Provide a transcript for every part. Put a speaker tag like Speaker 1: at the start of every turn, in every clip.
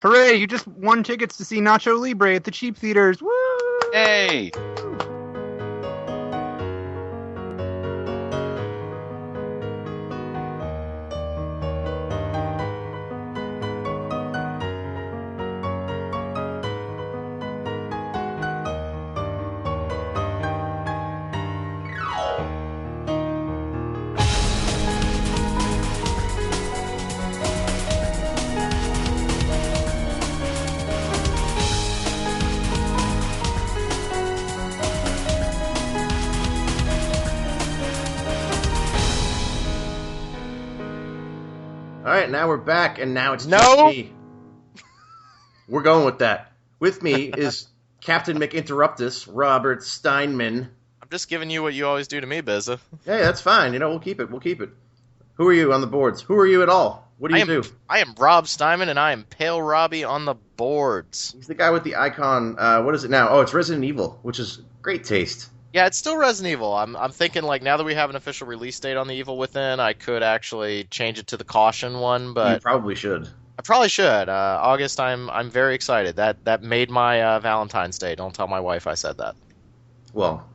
Speaker 1: Hooray, you just won tickets to see Nacho Libre at the cheap theaters. Woo!
Speaker 2: Hey!
Speaker 3: Alright, now we're back, and now it's
Speaker 2: No!
Speaker 3: just me. We're going with that. With me is Captain McInterruptus, Robert Steinman.
Speaker 2: I'm just giving you what you always do to me, Bizza.
Speaker 3: Hey, that's fine. We'll keep it. Who are you on the boards? Who are you at all? What do you do?
Speaker 2: I am Rob Steinman, and I am Pale Robbie on the boards.
Speaker 3: He's the guy with the icon. What is it now? Oh, it's Resident Evil, which is great taste.
Speaker 2: Yeah, it's still Resident Evil. I'm thinking, like, now that we have an official release date on the Evil Within, I could actually change it to the Caution one, but...
Speaker 3: You probably should.
Speaker 2: I probably should. August, I'm very excited. That made my Valentine's Day. Don't tell my wife I said that.
Speaker 3: Well,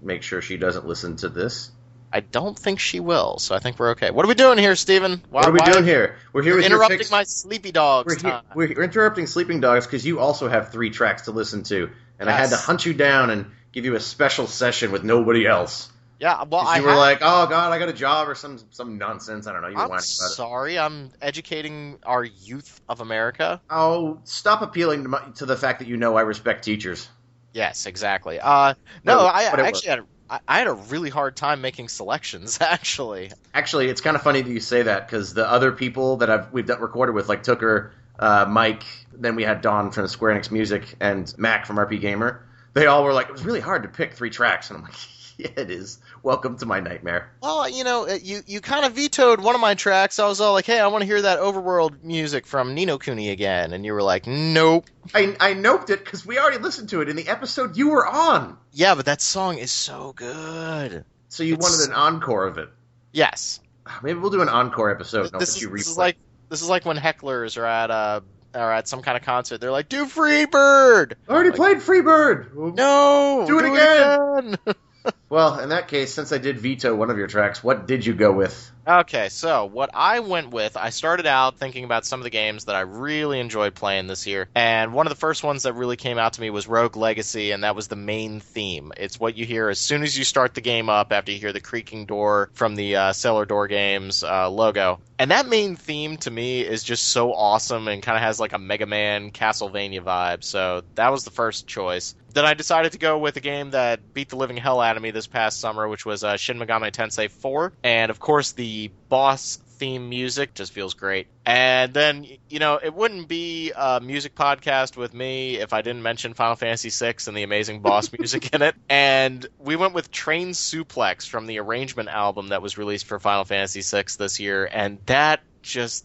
Speaker 3: make sure she doesn't listen to this.
Speaker 2: I don't think she will, so I think we're okay. What are we doing here, Steven?
Speaker 3: What are we doing here? We're here with
Speaker 2: interrupting my sleepy dogs.
Speaker 3: We're interrupting sleeping dogs because you also have 3 tracks to listen to, and yes. I had to hunt you down and give you a special session with nobody else.
Speaker 2: Yeah, well,
Speaker 3: you were like, oh god, I got a job or some nonsense. I don't know. You were whining about it.
Speaker 2: Sorry, I'm educating our youth of America.
Speaker 3: Oh, stop appealing to the fact that I respect teachers.
Speaker 2: Yes, exactly. I had a really hard time making selections, actually.
Speaker 3: Actually, it's kind of funny that you say that, because the other people that we've recorded with, like Tooker, Mike, then we had Don from Square Enix Music, and Mac from RP Gamer, they all were like, it was really hard to pick 3 tracks, and I'm like, yeah, it is. Welcome to my nightmare.
Speaker 2: Well, you kind of vetoed one of my tracks. I was all like, hey, I want to hear that Overworld music from Ni no Kuni again, and you were like, nope.
Speaker 3: I noped it because we already listened to it in the episode you were on.
Speaker 2: Yeah, but that song is so good.
Speaker 3: So you wanted an encore of it?
Speaker 2: Yes.
Speaker 3: Maybe we'll do an encore episode. This is
Speaker 2: like when hecklers are at some kind of concert. They're like, do Freebird!
Speaker 3: I already played Freebird!
Speaker 2: No!
Speaker 3: Do it again! Well, in that case, since I did veto one of your tracks, what did you go with?
Speaker 2: Okay, so what I went with, I started out thinking about some of the games that I really enjoyed playing this year, and one of the first ones that really came out to me was Rogue Legacy, and that was the main theme. It's what you hear as soon as you start the game up after you hear the creaking door from the Cellar Door Games logo. And that main theme, to me, is just so awesome and kind of has like a Mega Man Castlevania vibe, so that was the first choice. Then I decided to go with a game that beat the living hell out of me this past summer, which was Shin Megami Tensei 4. And, of course, the boss theme music just feels great. And then, it wouldn't be a music podcast with me if I didn't mention Final Fantasy VI and the amazing boss music in it. And we went with Train Suplex from the Arrangement album that was released for Final Fantasy VI this year. And that just...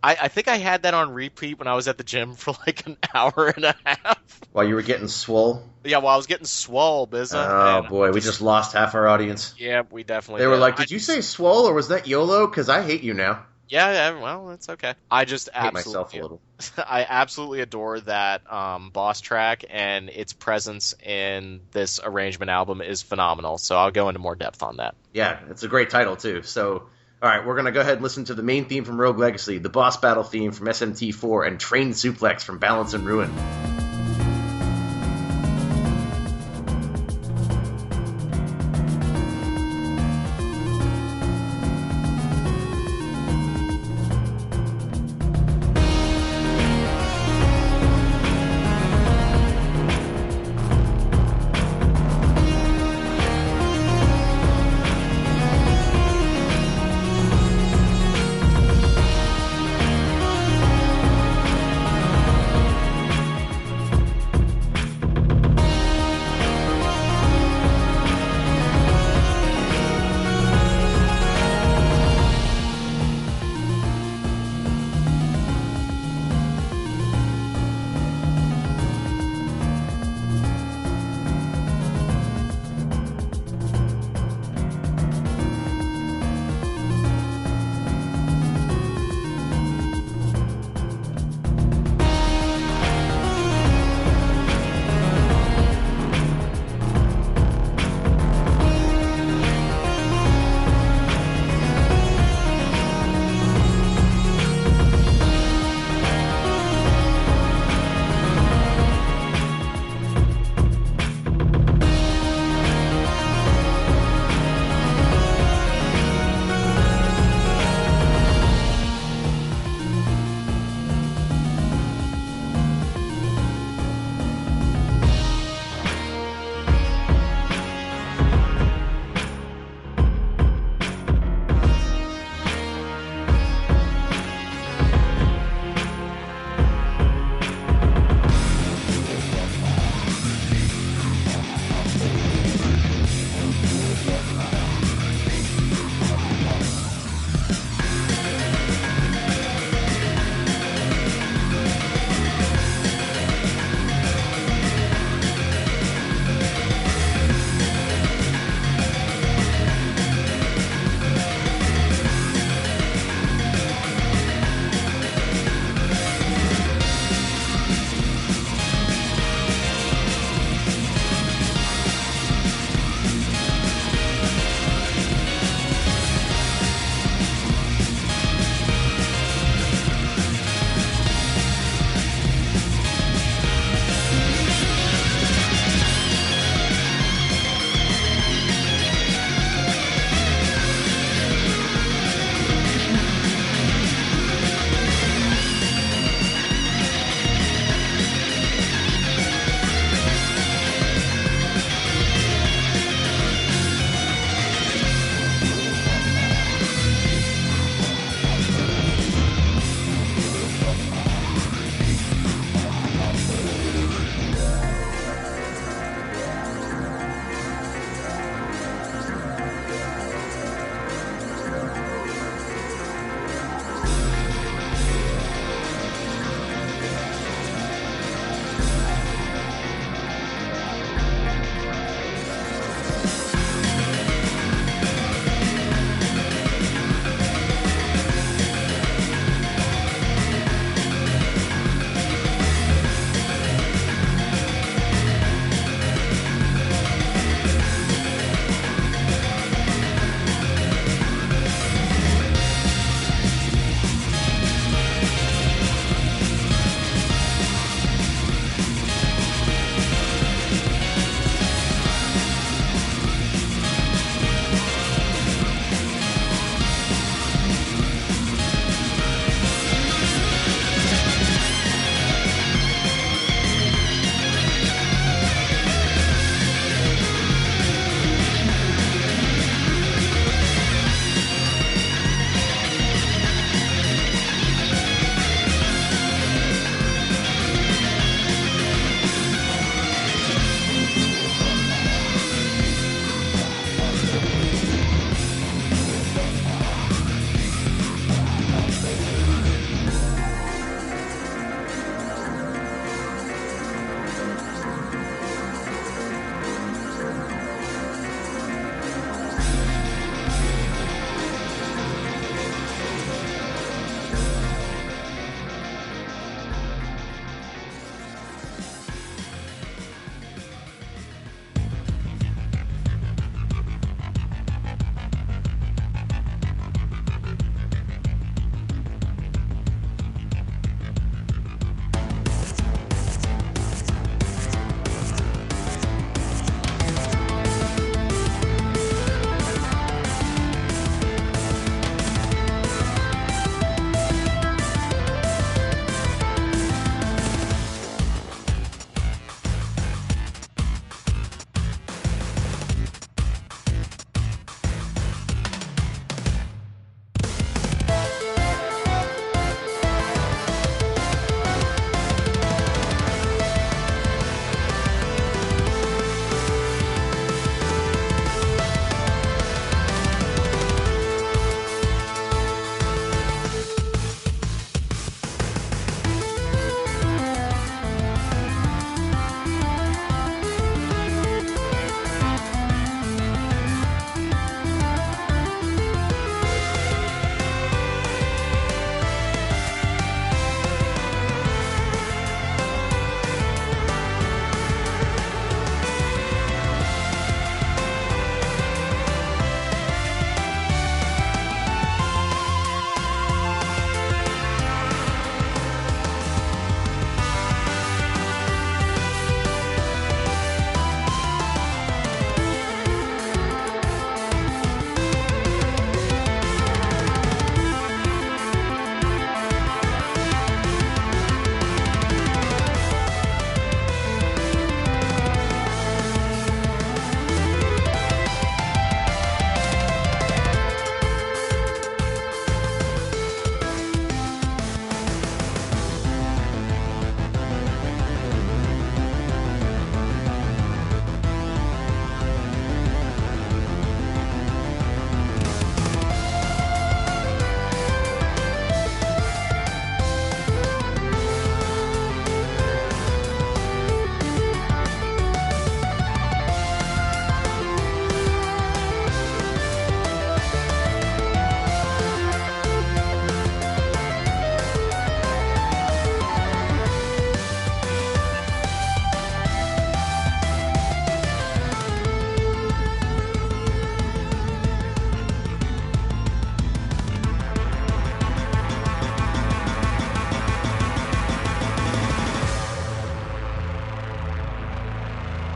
Speaker 2: I think I had that on repeat when I was at the gym for like an hour and a half.
Speaker 3: While you were getting swole?
Speaker 2: Yeah, while I was getting swole, Bizza.
Speaker 3: Oh, boy, we just lost half our audience.
Speaker 2: Yeah, we definitely
Speaker 3: did. They were like, did you say swole or was that YOLO? Because I hate you now.
Speaker 2: Yeah, well, it's okay. I just
Speaker 3: hate myself a little.
Speaker 2: I absolutely adore that boss track, and its presence in this Arrangement album is phenomenal. So I'll go into more depth on that.
Speaker 3: Yeah, it's a great title, too. So... All right, we're going to go ahead and listen to the main theme from Rogue Legacy, the boss battle theme from SMT4, and Train Suplex from Balance and Ruin.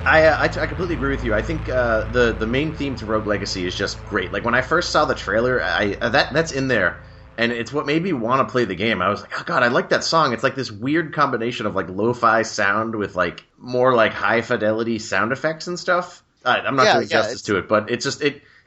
Speaker 3: I completely agree with you. I think the main theme to Rogue Legacy is just great. Like when I first saw the trailer, that's in there, and it's what made me want to play the game. I was like, oh god, I like that song. It's like this weird combination of like lo-fi sound with like more like high fidelity sound effects and stuff. I'm not doing justice to it, but it's just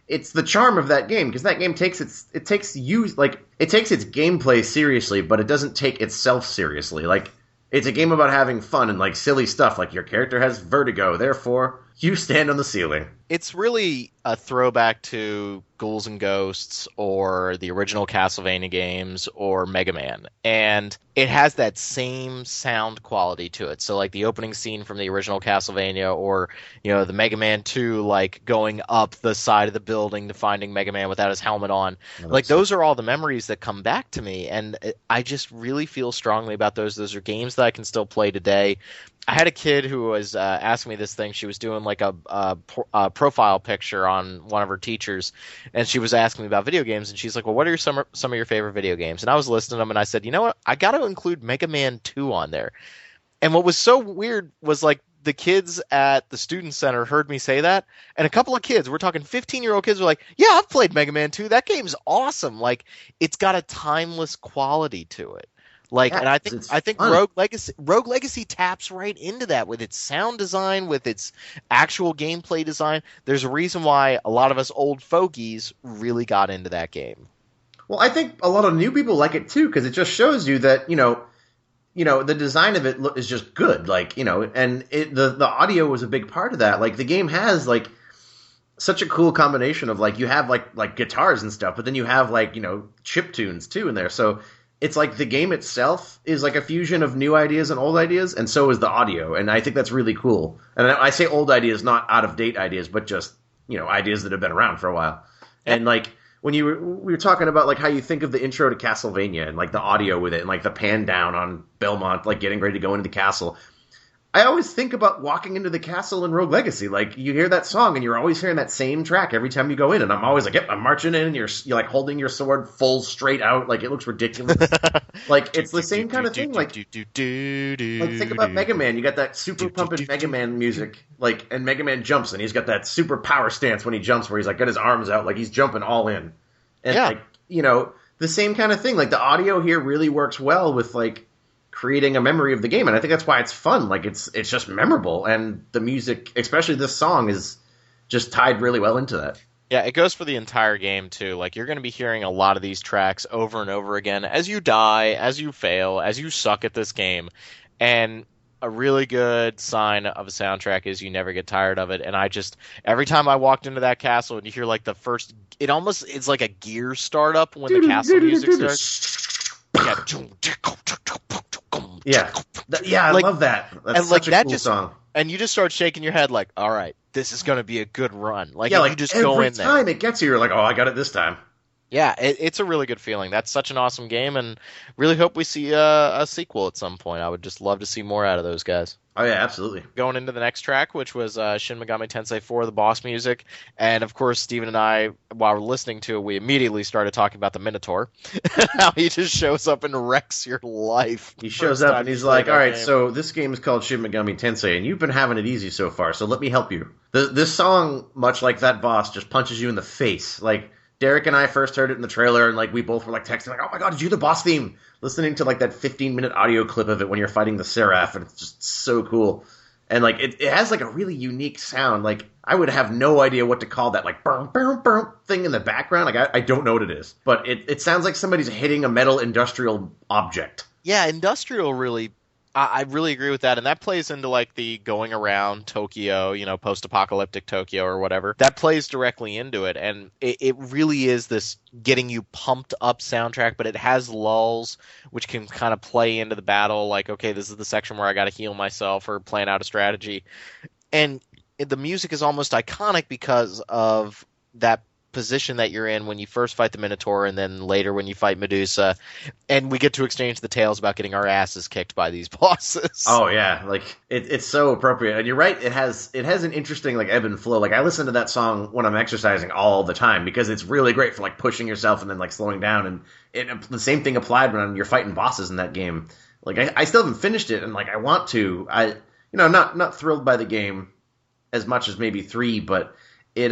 Speaker 3: it's the charm of that game, because that game takes its gameplay seriously, but it doesn't take itself seriously. Like, it's a game about having fun and like silly stuff, like your character has vertigo, therefore you stand on the ceiling.
Speaker 2: It's really a throwback to Ghouls and Ghosts or the original Castlevania games or Mega Man. And it has that same sound quality to it. So like the opening scene from the original Castlevania, or, you know, the Mega Man 2, like going up the side of the building to finding Mega Man without his helmet on. Like those are all the memories that come back to me. And I just really feel strongly about those. Those are games that I can still play today. I had a kid who was asking me this thing. She was doing like a profile picture on one of her teachers, and she was asking me about video games, and she's like, well, what are some of your favorite video games? And I was listing them, and I said, you know what? I got to include Mega Man 2 on there. And what was so weird was like the kids at the student center heard me say that, and a couple of kids, we're talking 15-year-old kids, were like, yeah, I've played Mega Man 2. That game's awesome. Like, it's got a timeless quality to it. Like, yeah, and I think Rogue Legacy taps right into that with its sound design, with its actual gameplay design. There's a reason why a lot of us old fogies really got into that game.
Speaker 3: Well, I think a lot of new people like it too, because it just shows you that, you know, the design of it is just good. Like, you know, and the audio was a big part of that. Like, the game has like such a cool combination of like, you have like guitars and stuff, but then you have like, you know, chip tunes too in there. So it's like the game itself is like a fusion of new ideas and old ideas, and so is the audio. And I think that's really cool. And I say old ideas, not out-of-date ideas, but just, you know, ideas that have been around for a while. And like when we were talking about like how you think of the intro to Castlevania and like the audio with it and like the pan down on Belmont, like getting ready to go into the castle. I always think about walking into the castle in Rogue Legacy. Like, you hear that song, and you're always hearing that same track every time you go in. And I'm always like, yep, I'm marching in, and you're like holding your sword full straight out. Like, it looks ridiculous. Like, it's the same kind of thing. Like think about Mega Man. You got that super pumping Mega Man music. Like, and Mega Man jumps, and he's got that super power stance when he jumps, where he's like got his arms out, like he's jumping all in. And like, you know, the same kind of thing. Like, the audio here really works well with like creating a memory of the game, and I think that's why it's fun. Like, it's just memorable, and the music, especially this song, is just tied really well into that.
Speaker 2: Yeah, it goes for the entire game too. Like, you're going to be hearing a lot of these tracks over and over again as you die, as you fail, as you suck at this game. And a really good sign of a soundtrack is you never get tired of it. And every time I walked into that castle and you hear like the first, it's like a gear startup when the castle music starts.
Speaker 3: Yeah. I love that. That's such a cool song.
Speaker 2: And you just start shaking your head like, all right, this is going to be a good run. Like, yeah, you just go in there.
Speaker 3: Every time it gets you, you're like, oh, I got it this time.
Speaker 2: Yeah, it's a really good feeling. That's such an awesome game, and really hope we see a sequel at some point. I would just love to see more out of those guys.
Speaker 3: Oh, yeah, absolutely.
Speaker 2: Going into the next track, which was Shin Megami Tensei 4, the boss music. And, of course, Steven and I, while we're listening to it, we immediately started talking about the Minotaur. How he just shows up and wrecks your life.
Speaker 3: He shows up and he's like, all right, so this game is called Shin Megami Tensei, and you've been having it easy so far, so let me help you. This song, much like that boss, just punches you in the face. Like, Derek and I first heard it in the trailer, and like we both were like texting, like, "Oh my god, did you hear the boss theme?" Listening to like that 15-minute audio clip of it when you're fighting the Seraph, and it's just so cool. And like it has like a really unique sound. Like, I would have no idea what to call that like burm burm burm thing in the background. Like, I don't know what it is, but it sounds like somebody's hitting a metal industrial object.
Speaker 2: Yeah, industrial really. I really agree with that, and that plays into like the going around Tokyo, you know, post-apocalyptic Tokyo or whatever. That plays directly into it, and it really is this getting you pumped up soundtrack, but it has lulls which can kind of play into the battle, like, okay, this is the section where I got to heal myself or plan out a strategy. And the music is almost iconic because of that position that you're in when you first fight the Minotaur, and then later when you fight Medusa, and we get to exchange the tales about getting our asses kicked by these bosses.
Speaker 3: Oh yeah, like it's so appropriate, and you're right. It has an interesting like ebb and flow. Like, I listen to that song when I'm exercising all the time because it's really great for like pushing yourself and then like slowing down. And the same thing applied when you're fighting bosses in that game. Like, I still haven't finished it, and like I want to. I'm not thrilled by the game. as much as maybe 3, but it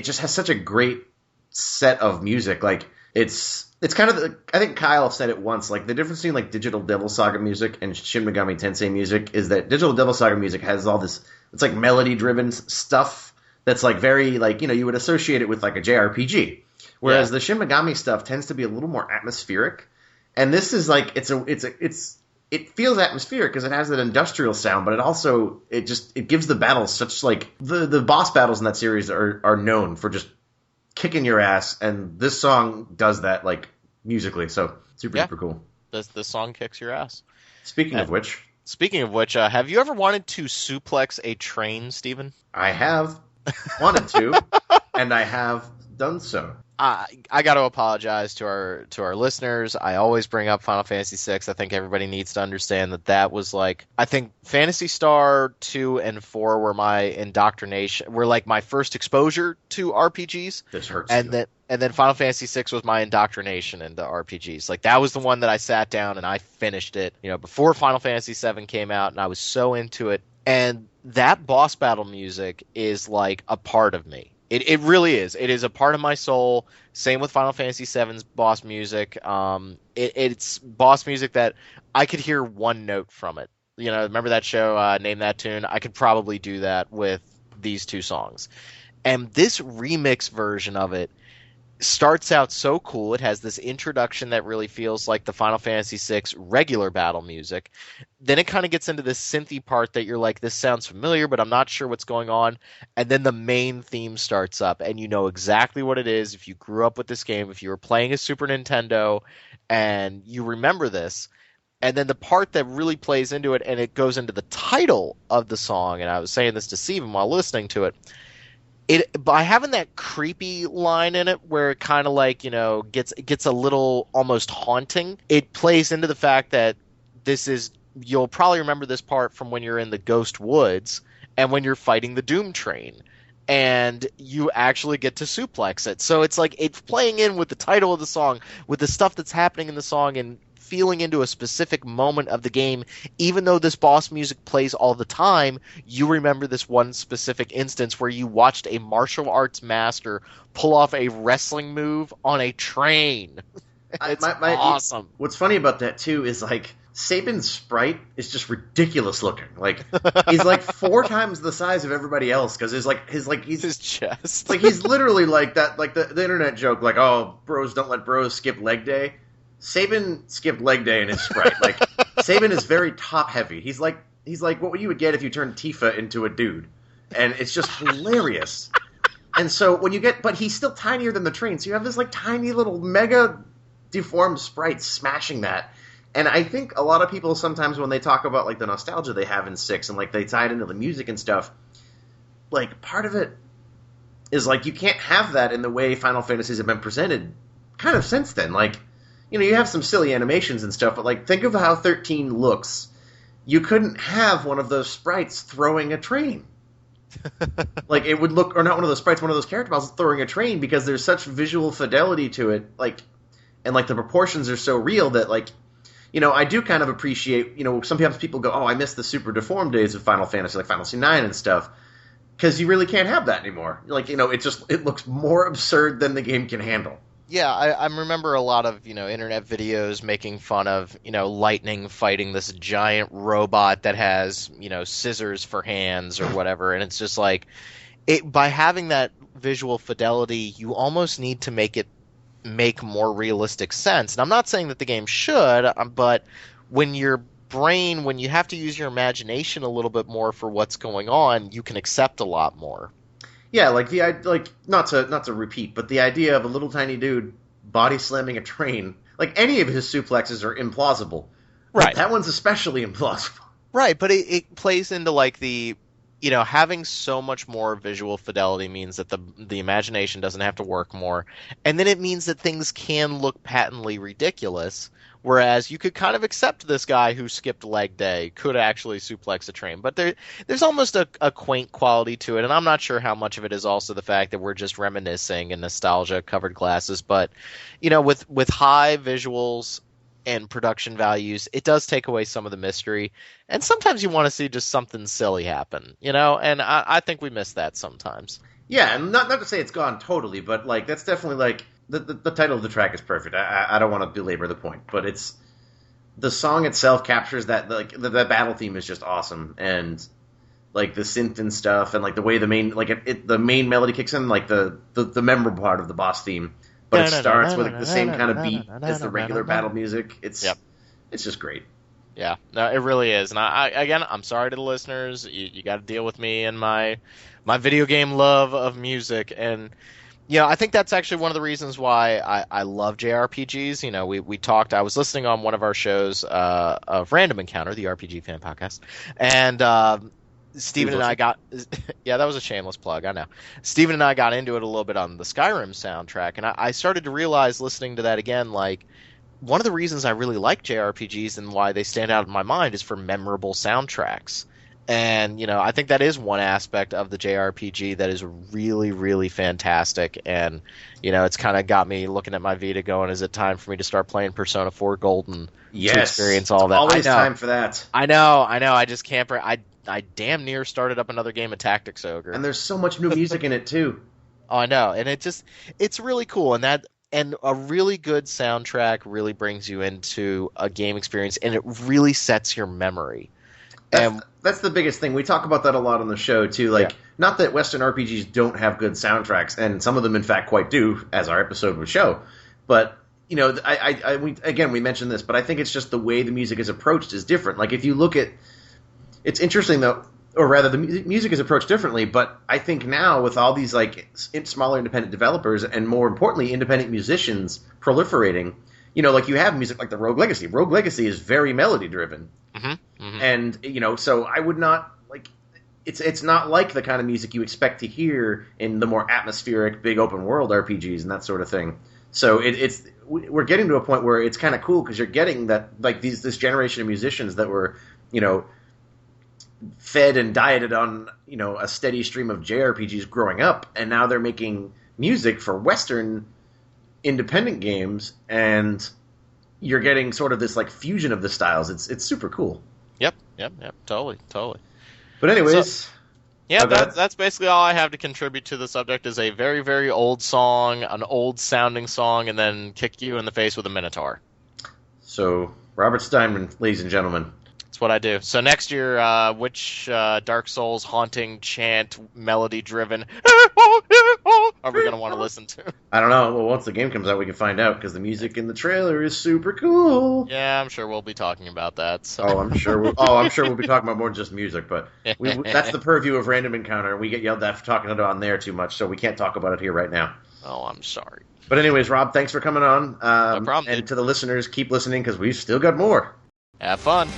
Speaker 3: just has such a great set of music. Like it's kind of I think Kyle said it once. Like the difference between like Digital Devil Saga music and Shin Megami Tensei music is that Digital Devil Saga music has all this. It's like melody driven stuff that's like very like you would associate it with like a JRPG, whereas the Shin Megami stuff tends to be a little more atmospheric. And this is like it feels atmospheric because it has that industrial sound, but it gives the battles such like the boss battles in that series are known for just kicking your ass, and this song does that like musically, so super cool.
Speaker 2: The song kicks your ass.
Speaker 3: Speaking of which,
Speaker 2: have you ever wanted to suplex a train, Steven?
Speaker 3: I have wanted to, and I have done so.
Speaker 2: I got to apologize to our listeners. I always bring up Final Fantasy VI. I think everybody needs to understand that was like, I think Phantasy Star 2 and 4 were my indoctrination, were like my first exposure to RPGs.
Speaker 3: This hurts.
Speaker 2: And then Final Fantasy VI was my indoctrination into RPGs. Like that was the one that I sat down and I finished it, before Final Fantasy VII came out, and I was so into it. And that boss battle music is like a part of me. It really is. It is a part of my soul. Same with Final Fantasy VII's boss music. It's boss music that I could hear one note from it. Remember that show, Name That Tune? I could probably do that with these two songs. And this remix version of it starts out so cool. It has this introduction that really feels like the Final Fantasy VI regular battle music. Then it kind of gets into this synthy part that you're like, this sounds familiar, but I'm not sure what's going on. And then the main theme starts up, and you know exactly what it is. If you grew up with this game, if you were playing a Super Nintendo, and you remember this. And then the part that really plays into it, and it goes into the title of the song, and I was saying this to Steven while listening to it, by having that creepy line in it where it kind of like, gets a little almost haunting, it plays into the fact that you'll probably remember this part from when you're in the Ghost Woods and when you're fighting the Doom Train. And you actually get to suplex it. So it's like it's playing in with the title of the song, with the stuff that's happening in the song, and feeling into a specific moment of the game. Even though this boss music plays all the time, you remember this one specific instance where you watched a martial arts master pull off a wrestling move on a train. It's awesome.
Speaker 3: What's funny about that too is like Sabin's sprite is just ridiculous looking. Like he's like 4 times the size of everybody else because his
Speaker 2: chest.
Speaker 3: Like he's literally like that, like the internet joke, like, oh, bros don't let bros skip leg day. Sabin skipped leg day in his sprite. Like Sabin is very top heavy. He's like what you would get if you turned Tifa into a dude, and it's just hilarious. And so but he's still tinier than the train. So you have this like tiny little mega deformed sprite smashing that. And I think a lot of people sometimes when they talk about like the nostalgia they have in 6 and like they tie it into the music and stuff, like part of it is like you can't have that in the way Final Fantasies have been presented kind of since then. Like, you have some silly animations and stuff, but like think of how 13 looks. You couldn't have one of those sprites throwing a train. Like it would look, or not one of those sprites, one of those character models throwing a train, because there's such visual fidelity to it, like, and like the proportions are so real that like, I do kind of appreciate, sometimes people go, oh, I miss the super deformed days of Final Fantasy, like Final Fantasy 9 and stuff, because you really can't have that anymore. Like, it looks more absurd than the game can handle.
Speaker 2: Yeah, I remember a lot of, internet videos making fun of, Lightning fighting this giant robot that has, scissors for hands or whatever, and it's just like, by having that visual fidelity, you almost need to make it make more realistic sense. And I'm not saying that the game should, but when you have to use your imagination a little bit more for what's going on, you can accept a lot more.
Speaker 3: Yeah, not to repeat, but the idea of a little tiny dude body slamming a train, like any of his suplexes are implausible.
Speaker 2: Right.
Speaker 3: But that one's especially implausible.
Speaker 2: Right, but it plays into like the, having so much more visual fidelity means that the imagination doesn't have to work more. And then it means that things can look patently ridiculous. Whereas you could kind of accept this guy who skipped leg day could actually suplex a train. But there's almost a quaint quality to it, and I'm not sure how much of it is also the fact that we're just reminiscing and nostalgia covered glasses. But, with high visuals and production values, it does take away some of the mystery. And sometimes you want to see just something silly happen, you know? And I think we miss that sometimes.
Speaker 3: Yeah, and not to say it's gone totally, but like that's definitely like the title of the track is perfect. I don't want to belabor the point, but it's the song itself captures that, like the battle theme is just awesome, and like the synth and stuff, and like the way the main the main melody kicks in, like the memorable part of the boss theme, but it starts with like, the same kind of beat as the regular battle music. It's just great.
Speaker 2: Yeah, no, it really is. And I'm sorry to the listeners. You got to deal with me and my video game love of music. And, you know, I think that's actually one of the reasons why I love JRPGs. You know, we talked, I was listening on one of our shows of Random Encounter, the RPG fan podcast. And Steven and I got, yeah, that was a shameless plug, I know. Steven and I got into it a little bit on the Skyrim soundtrack. And I started to realize listening to that again, like, one of the reasons I really like JRPGs and why they stand out in my mind is for memorable soundtracks. And, you know, I think that is one aspect of the JRPG that is really, really fantastic. And, you know, it's kind of got me looking at my Vita going, is it time for me to start playing Persona 4 Golden to experience all that?
Speaker 3: Always time for that.
Speaker 2: I know. I just can't. I damn near started up another game of Tactics Ogre.
Speaker 3: And there's so much new music in it, too.
Speaker 2: Oh, I know. And it's really cool. And a really good soundtrack really brings you into a game experience, and it really sets your memory.
Speaker 3: That's the biggest thing. We talk about that a lot on the show, too. Like, not that Western RPGs don't have good soundtracks, and some of them, in fact, quite do, as our episode would show. But, you know, we mentioned this, but I think it's just the way the music is approached is different. Like, if you look at... It's interesting, though, or rather, the music is approached differently, but I think now with all these like smaller independent developers and more importantly independent musicians proliferating, you know, like you have music like the Rogue Legacy. Rogue Legacy is very melody driven, and you know, so I would not like it's not like the kind of music you expect to hear in the more atmospheric, big open world RPGs and that sort of thing. So we're getting to a point where it's kind of cool because you're getting that like this generation of musicians that were, you know, fed and dieted on, you know, a steady stream of JRPGs growing up, and now they're making music for Western independent games, and you're getting sort of this like fusion of the styles. It's super cool.
Speaker 2: Yep, totally.
Speaker 3: But anyways,
Speaker 2: yeah, that's basically all I have to contribute to the subject. Is a very, very old song, an old sounding song, and then kick you in the face with a Minotaur.
Speaker 3: So Robert Steinman, ladies and gentlemen.
Speaker 2: That's what I do. So next year, which Dark Souls haunting chant melody driven are we going to want to listen to?
Speaker 3: I don't know. Well, once the game comes out, we can find out because the music in the trailer is super cool.
Speaker 2: Yeah, I'm sure we'll be talking about that. So.
Speaker 3: I'm sure we'll be talking about more than just music, but that's the purview of Random Encounter. We get yelled at for talking it on there too much, so we can't talk about it here right now.
Speaker 2: Oh, I'm sorry.
Speaker 3: But anyways, Rob, thanks for coming on.
Speaker 2: No problem.
Speaker 3: And to the listeners, keep listening because we've still got more.
Speaker 2: Have fun.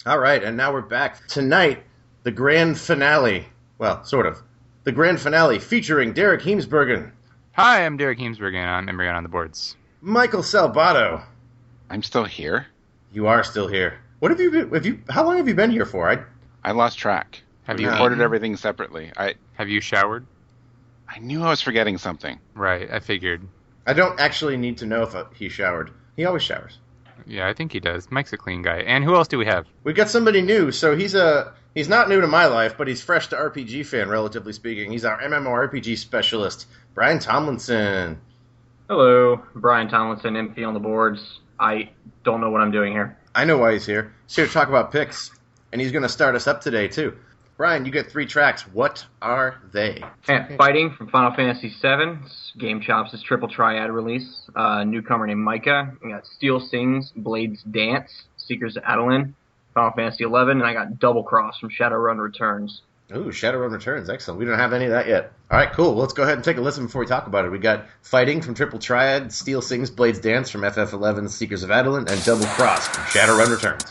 Speaker 3: All right, and now we're back. Tonight, the grand finale. Well, sort of. The grand finale featuring Derek Heemsbergen,
Speaker 1: Hi, I'm Derek Heemsbergen. I'm Embryon on the boards.
Speaker 3: Michael Salbato.
Speaker 4: I'm still here.
Speaker 3: You are still here. What have you been? How long have you been here for?
Speaker 4: I lost track.
Speaker 1: Have
Speaker 4: We
Speaker 1: you
Speaker 4: recorded
Speaker 1: eaten?
Speaker 4: everything separately.
Speaker 1: Have you showered?
Speaker 4: I knew I was forgetting something.
Speaker 1: Right, I figured.
Speaker 3: I don't actually need to know if he showered. He always showers.
Speaker 1: Yeah, I think he does. Mike's a clean guy. And who else do we have?
Speaker 3: We got somebody new. So he's not new to my life, but he's fresh to RPG fan, relatively speaking. He's our MMORPG specialist, Brian Tomlinson.
Speaker 5: Hello, Brian Tomlinson, MP on the boards. I don't know what I'm doing here.
Speaker 3: I know why he's here. He's here to talk about picks, and he's going to start us up today, too. Brian, you get 3 tracks. What are they?
Speaker 5: Fighting from Final Fantasy VII. Game Chops' triple triad release. Newcomer named Micah. I got Steel Sings, Blades Dance, Seekers of Adeline, Final Fantasy XI, and I got Double Cross from Shadowrun Returns.
Speaker 3: Ooh, Shadowrun Returns. Excellent. We don't have any of that yet. All right, cool. Well, let's go ahead and take a listen before we talk about it. We got Fighting from Triple Triad, Steel Sings, Blades Dance from FF11, Seekers of Adeline, and Double Cross from Shadowrun Returns.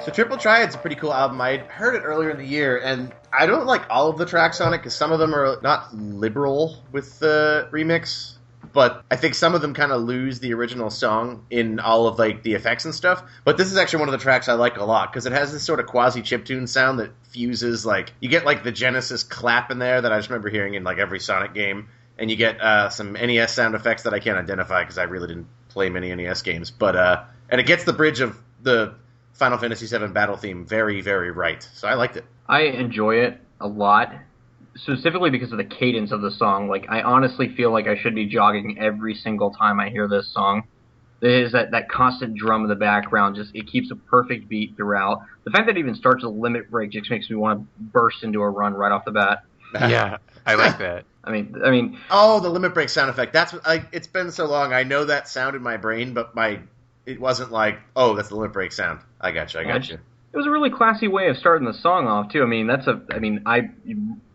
Speaker 3: The Triple Triad's a pretty cool album. I heard it earlier in the year, and I don't like all of the tracks on it because some of them are not liberal with the remix, but I think some of them kind of lose the original song in all of like the effects and stuff. But this is actually one of the tracks I like a lot because it has this sort of quasi chiptune sound that fuses, like, you get like the Genesis clap in there that I just remember hearing in like every Sonic game, and you get some NES sound effects that I can't identify because I really didn't play many NES games. But and it gets the bridge of the Final Fantasy VII battle theme very, very right. So I liked it.
Speaker 5: I enjoy it a lot, specifically because of the cadence of the song. Like, I honestly feel like I should be jogging every single time I hear this song. There is that constant drum in the background. Just, it keeps a perfect beat throughout. The fact that it even starts a limit break just makes me want to burst into a run right off the bat.
Speaker 6: Yeah, I like that.
Speaker 5: I mean.
Speaker 3: Oh, the limit break sound effect. That's it's been so long. I know that sound in my brain, but it wasn't like, oh, that's the limit break sound. I got you.
Speaker 5: It was a really classy way of starting the song off too. I mean, I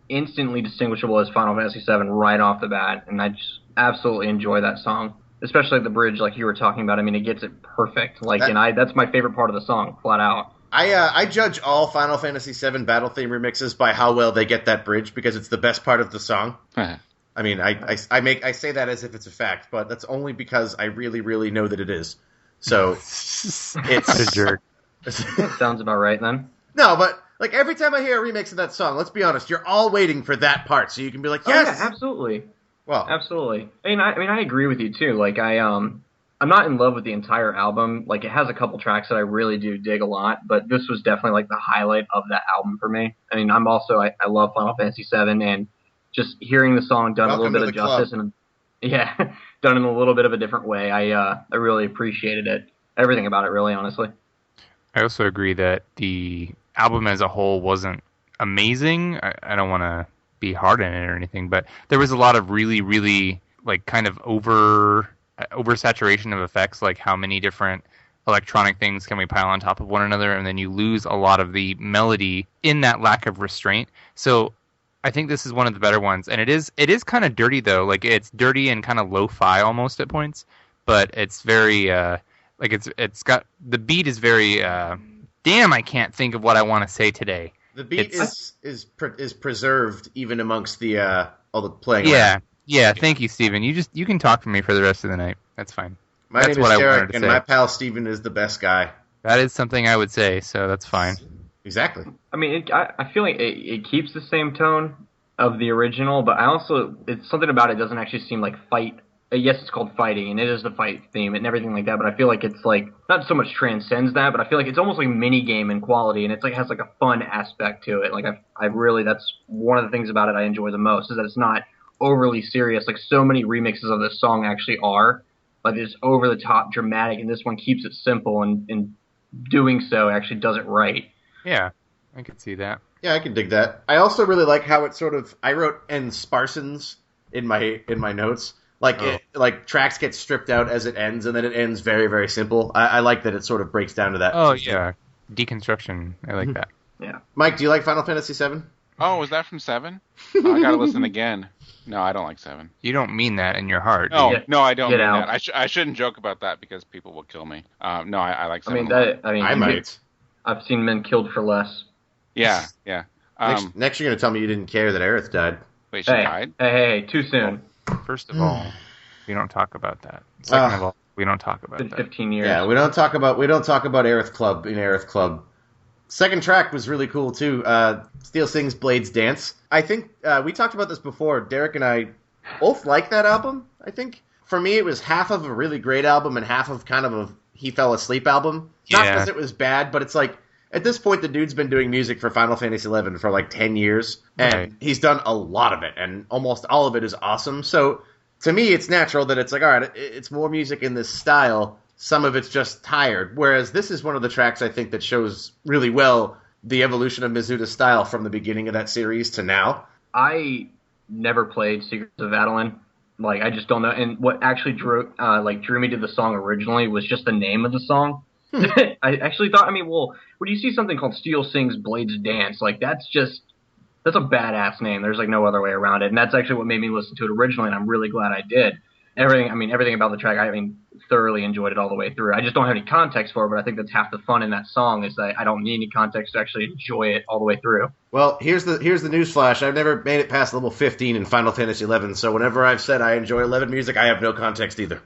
Speaker 5: instantly distinguishable as Final Fantasy VII right off the bat, and I just absolutely enjoy that song, especially the bridge, like you were talking about. I mean, it gets it perfect. That's my favorite part of the song, flat out.
Speaker 3: I judge all Final Fantasy VII battle theme remixes by how well they get that bridge because it's the best part of the song.
Speaker 4: Uh-huh.
Speaker 3: I mean, I say that as if it's a fact, but that's only because I really, really know that it is. So it's
Speaker 6: a jerk.
Speaker 5: Sounds about right then.
Speaker 3: No, but like every time I hear a remix of that song, let's be honest, you're all waiting for that part so you can be like, yes,
Speaker 5: oh, yeah, absolutely.
Speaker 3: Well,
Speaker 5: absolutely. I agree with you too. Like I'm not in love with the entire album. Like, it has a couple tracks that I really do dig a lot, but this was definitely like the highlight of that album for me. I mean, I love Final Fantasy VII, and just hearing the song done
Speaker 3: Welcome
Speaker 5: a little bit of justice
Speaker 3: club.
Speaker 5: and done in a little bit of a different way. I really appreciated it. Everything about it, really, honestly.
Speaker 6: I also agree that the album as a whole wasn't amazing. I don't want to be hard on it or anything, but there was a lot of really, really like kind of oversaturation of effects, like how many different electronic things can we pile on top of one another, and then you lose a lot of the melody in that lack of restraint. So I think this is one of the better ones, and it is kind of dirty though. Like, it's dirty and kind of lo-fi almost at points, but it's very it's got the beat is very damn, I can't think of what I want to say today.
Speaker 3: The beat is preserved even amongst the all the playing.
Speaker 6: Yeah. Yeah, thank you, Steven. You can talk for me for the rest of the night. That's fine.
Speaker 3: My name is Derek, and my pal Steven is the best guy.
Speaker 6: That is something I would say, so that's fine.
Speaker 3: Exactly.
Speaker 5: I mean, I feel like it keeps the same tone of the original, but it's something about it doesn't actually seem like fight. Yes, it's called fighting, and it is the fight theme and everything like that, but I feel like it's like, not so much transcends that, but I feel like it's almost like a mini game in quality, and it's like, has like a fun aspect to it. Like, I really, that's one of the things about it I enjoy the most, is that it's not overly serious, like so many remixes of this song actually are. Like, it's over the top dramatic, and this one keeps it simple, and in doing so actually does it right.
Speaker 6: Yeah, I could see that.
Speaker 3: Yeah, I can dig that. I also really like how it sort of, I wrote "and sparsons" in my notes. Like tracks get stripped out as it ends, and then it ends very, very simple. I like that it sort of breaks down to that.
Speaker 6: Oh yeah, deconstruction. I like that.
Speaker 5: Yeah.
Speaker 3: Mike, do you like Final Fantasy VII?
Speaker 4: Oh, was that from 7? Oh, I gotta listen again. No, I don't like 7.
Speaker 6: You don't mean that in your heart.
Speaker 4: No, I don't mean
Speaker 5: out.
Speaker 4: that. I shouldn't joke about that because people will kill me. No, I like 7.
Speaker 3: I might.
Speaker 5: I've seen men killed for less.
Speaker 4: Yeah.
Speaker 3: Next you're going to tell me you didn't care that Aerith died.
Speaker 4: Wait, she died?
Speaker 5: Hey, too soon.
Speaker 6: First of all, we don't talk about that. Second of all, we don't talk about
Speaker 5: It's
Speaker 6: that.
Speaker 5: been 15 years.
Speaker 3: Yeah, we don't talk about Aerith Club in Aerith Club. Second track was really cool too. Steel Sings Blades Dance. I think we talked about this before. Derek and I both like that album. I think for me it was half of a really great album and half of kind of a he fell asleep album. Not because it was bad, but it's like at this point the dude's been doing music for Final Fantasy XI for like 10 years, and he's done a lot of it, and almost all of it is awesome. So to me, it's natural that it's like, all right, it's more music in this style. Some of it's just tired. Whereas this is one of the tracks I think that shows really well the evolution of Mizuda's style from the beginning of that series to now.
Speaker 5: I never played Secrets of Adeline. Like, I just don't know. And what actually drew me to the song originally was just the name of the song. I actually thought, when you see something called Steel Sings Blades Dance, like, that's a badass name. There's like no other way around it. And that's actually what made me listen to it originally, and I'm really glad I did. everything about the track, thoroughly enjoyed it all the way through. I just don't have any context for it, but I think that's half the fun in that song is that I don't need any context to actually enjoy it all the way through.
Speaker 3: Well, here's the news flash. I've never made it past level 15 in Final Fantasy 11, so whenever I've said I enjoy 11 music, I have no context either.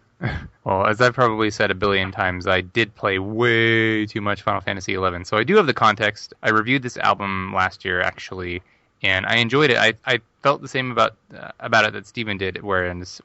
Speaker 6: Well, as I've probably said a billion times, I did play way too much Final Fantasy 11, so I do have the context. I reviewed this album last year, actually, and I enjoyed it. I felt the same about it that Steven did, whereas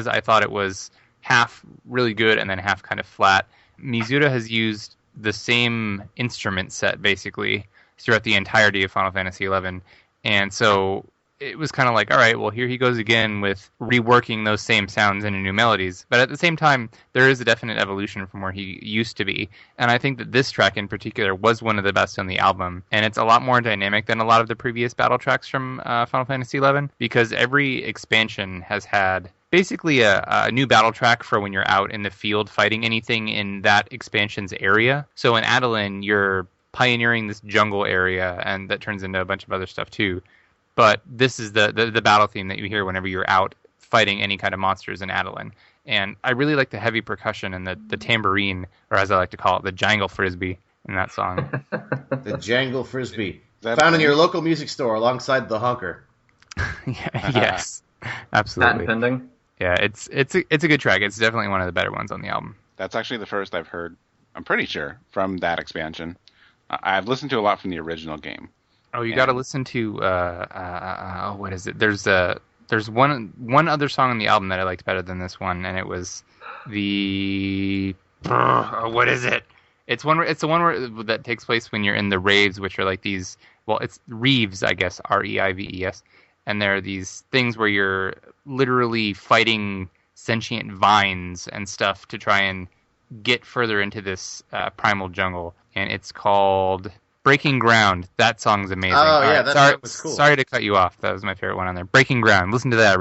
Speaker 6: I thought it was half really good and then half kind of flat. Mizuta has used the same instrument set, basically, throughout the entirety of Final Fantasy XI, and so it was kind of like, all right, well, here he goes again with reworking those same sounds into new melodies. But at the same time, there is a definite evolution from where he used to be. And I think that this track in particular was one of the best on the album. And it's a lot more dynamic than a lot of the previous battle tracks from Final Fantasy XI, because every expansion has had basically a new battle track for when you're out in the field fighting anything in that expansion's area. So in Adeline, you're pioneering this jungle area, and that turns into a bunch of other stuff too. But this is the battle theme that you hear whenever you're out fighting any kind of monsters in Adeline. And I really like the heavy percussion and the tambourine, or as I like to call it, the jangle frisbee in that song.
Speaker 3: The jangle frisbee. Found in your local music store alongside the honker.
Speaker 6: Yes, absolutely.
Speaker 5: Patent pending.
Speaker 6: Yeah, it's a good track. It's definitely one of the better ones on the album.
Speaker 4: That's actually the first I've heard, I'm pretty sure, from that expansion. I've listened to a lot from the original game.
Speaker 6: Oh, you got to listen to what is it? There's one other song on the album that I liked better than this one, and it was the what is it? It's the one that takes place when you're in the raves, which are like these. Well, it's reeves, I guess, Reives, and there are these things where you're literally fighting sentient vines and stuff to try and get further into this primal jungle, and it's called Breaking Ground. That song's amazing.
Speaker 3: Oh, yeah, that was cool.
Speaker 6: Sorry to cut you off. That was my favorite one on there. Breaking Ground. Listen to that,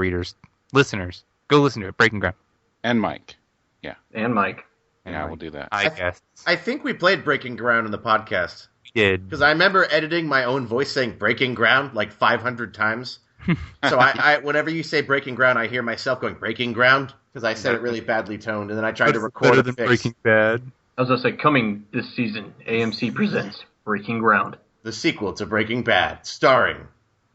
Speaker 6: listeners. Go listen to it. Breaking Ground.
Speaker 4: And Mike. Yeah.
Speaker 5: And Mike.
Speaker 4: Yeah, we'll do that.
Speaker 6: I guess.
Speaker 3: I think we played Breaking Ground in the podcast.
Speaker 6: We did.
Speaker 3: Because I remember editing my own voice saying Breaking Ground like 500 times. So I whenever you say Breaking Ground, I hear myself going Breaking Ground because I said it really badly toned, and then I tried to record
Speaker 6: better
Speaker 3: it.
Speaker 6: Than Breaking Bad.
Speaker 5: I was going to say, coming this season, AMC presents Breaking Ground.
Speaker 3: The sequel to Breaking Bad, starring...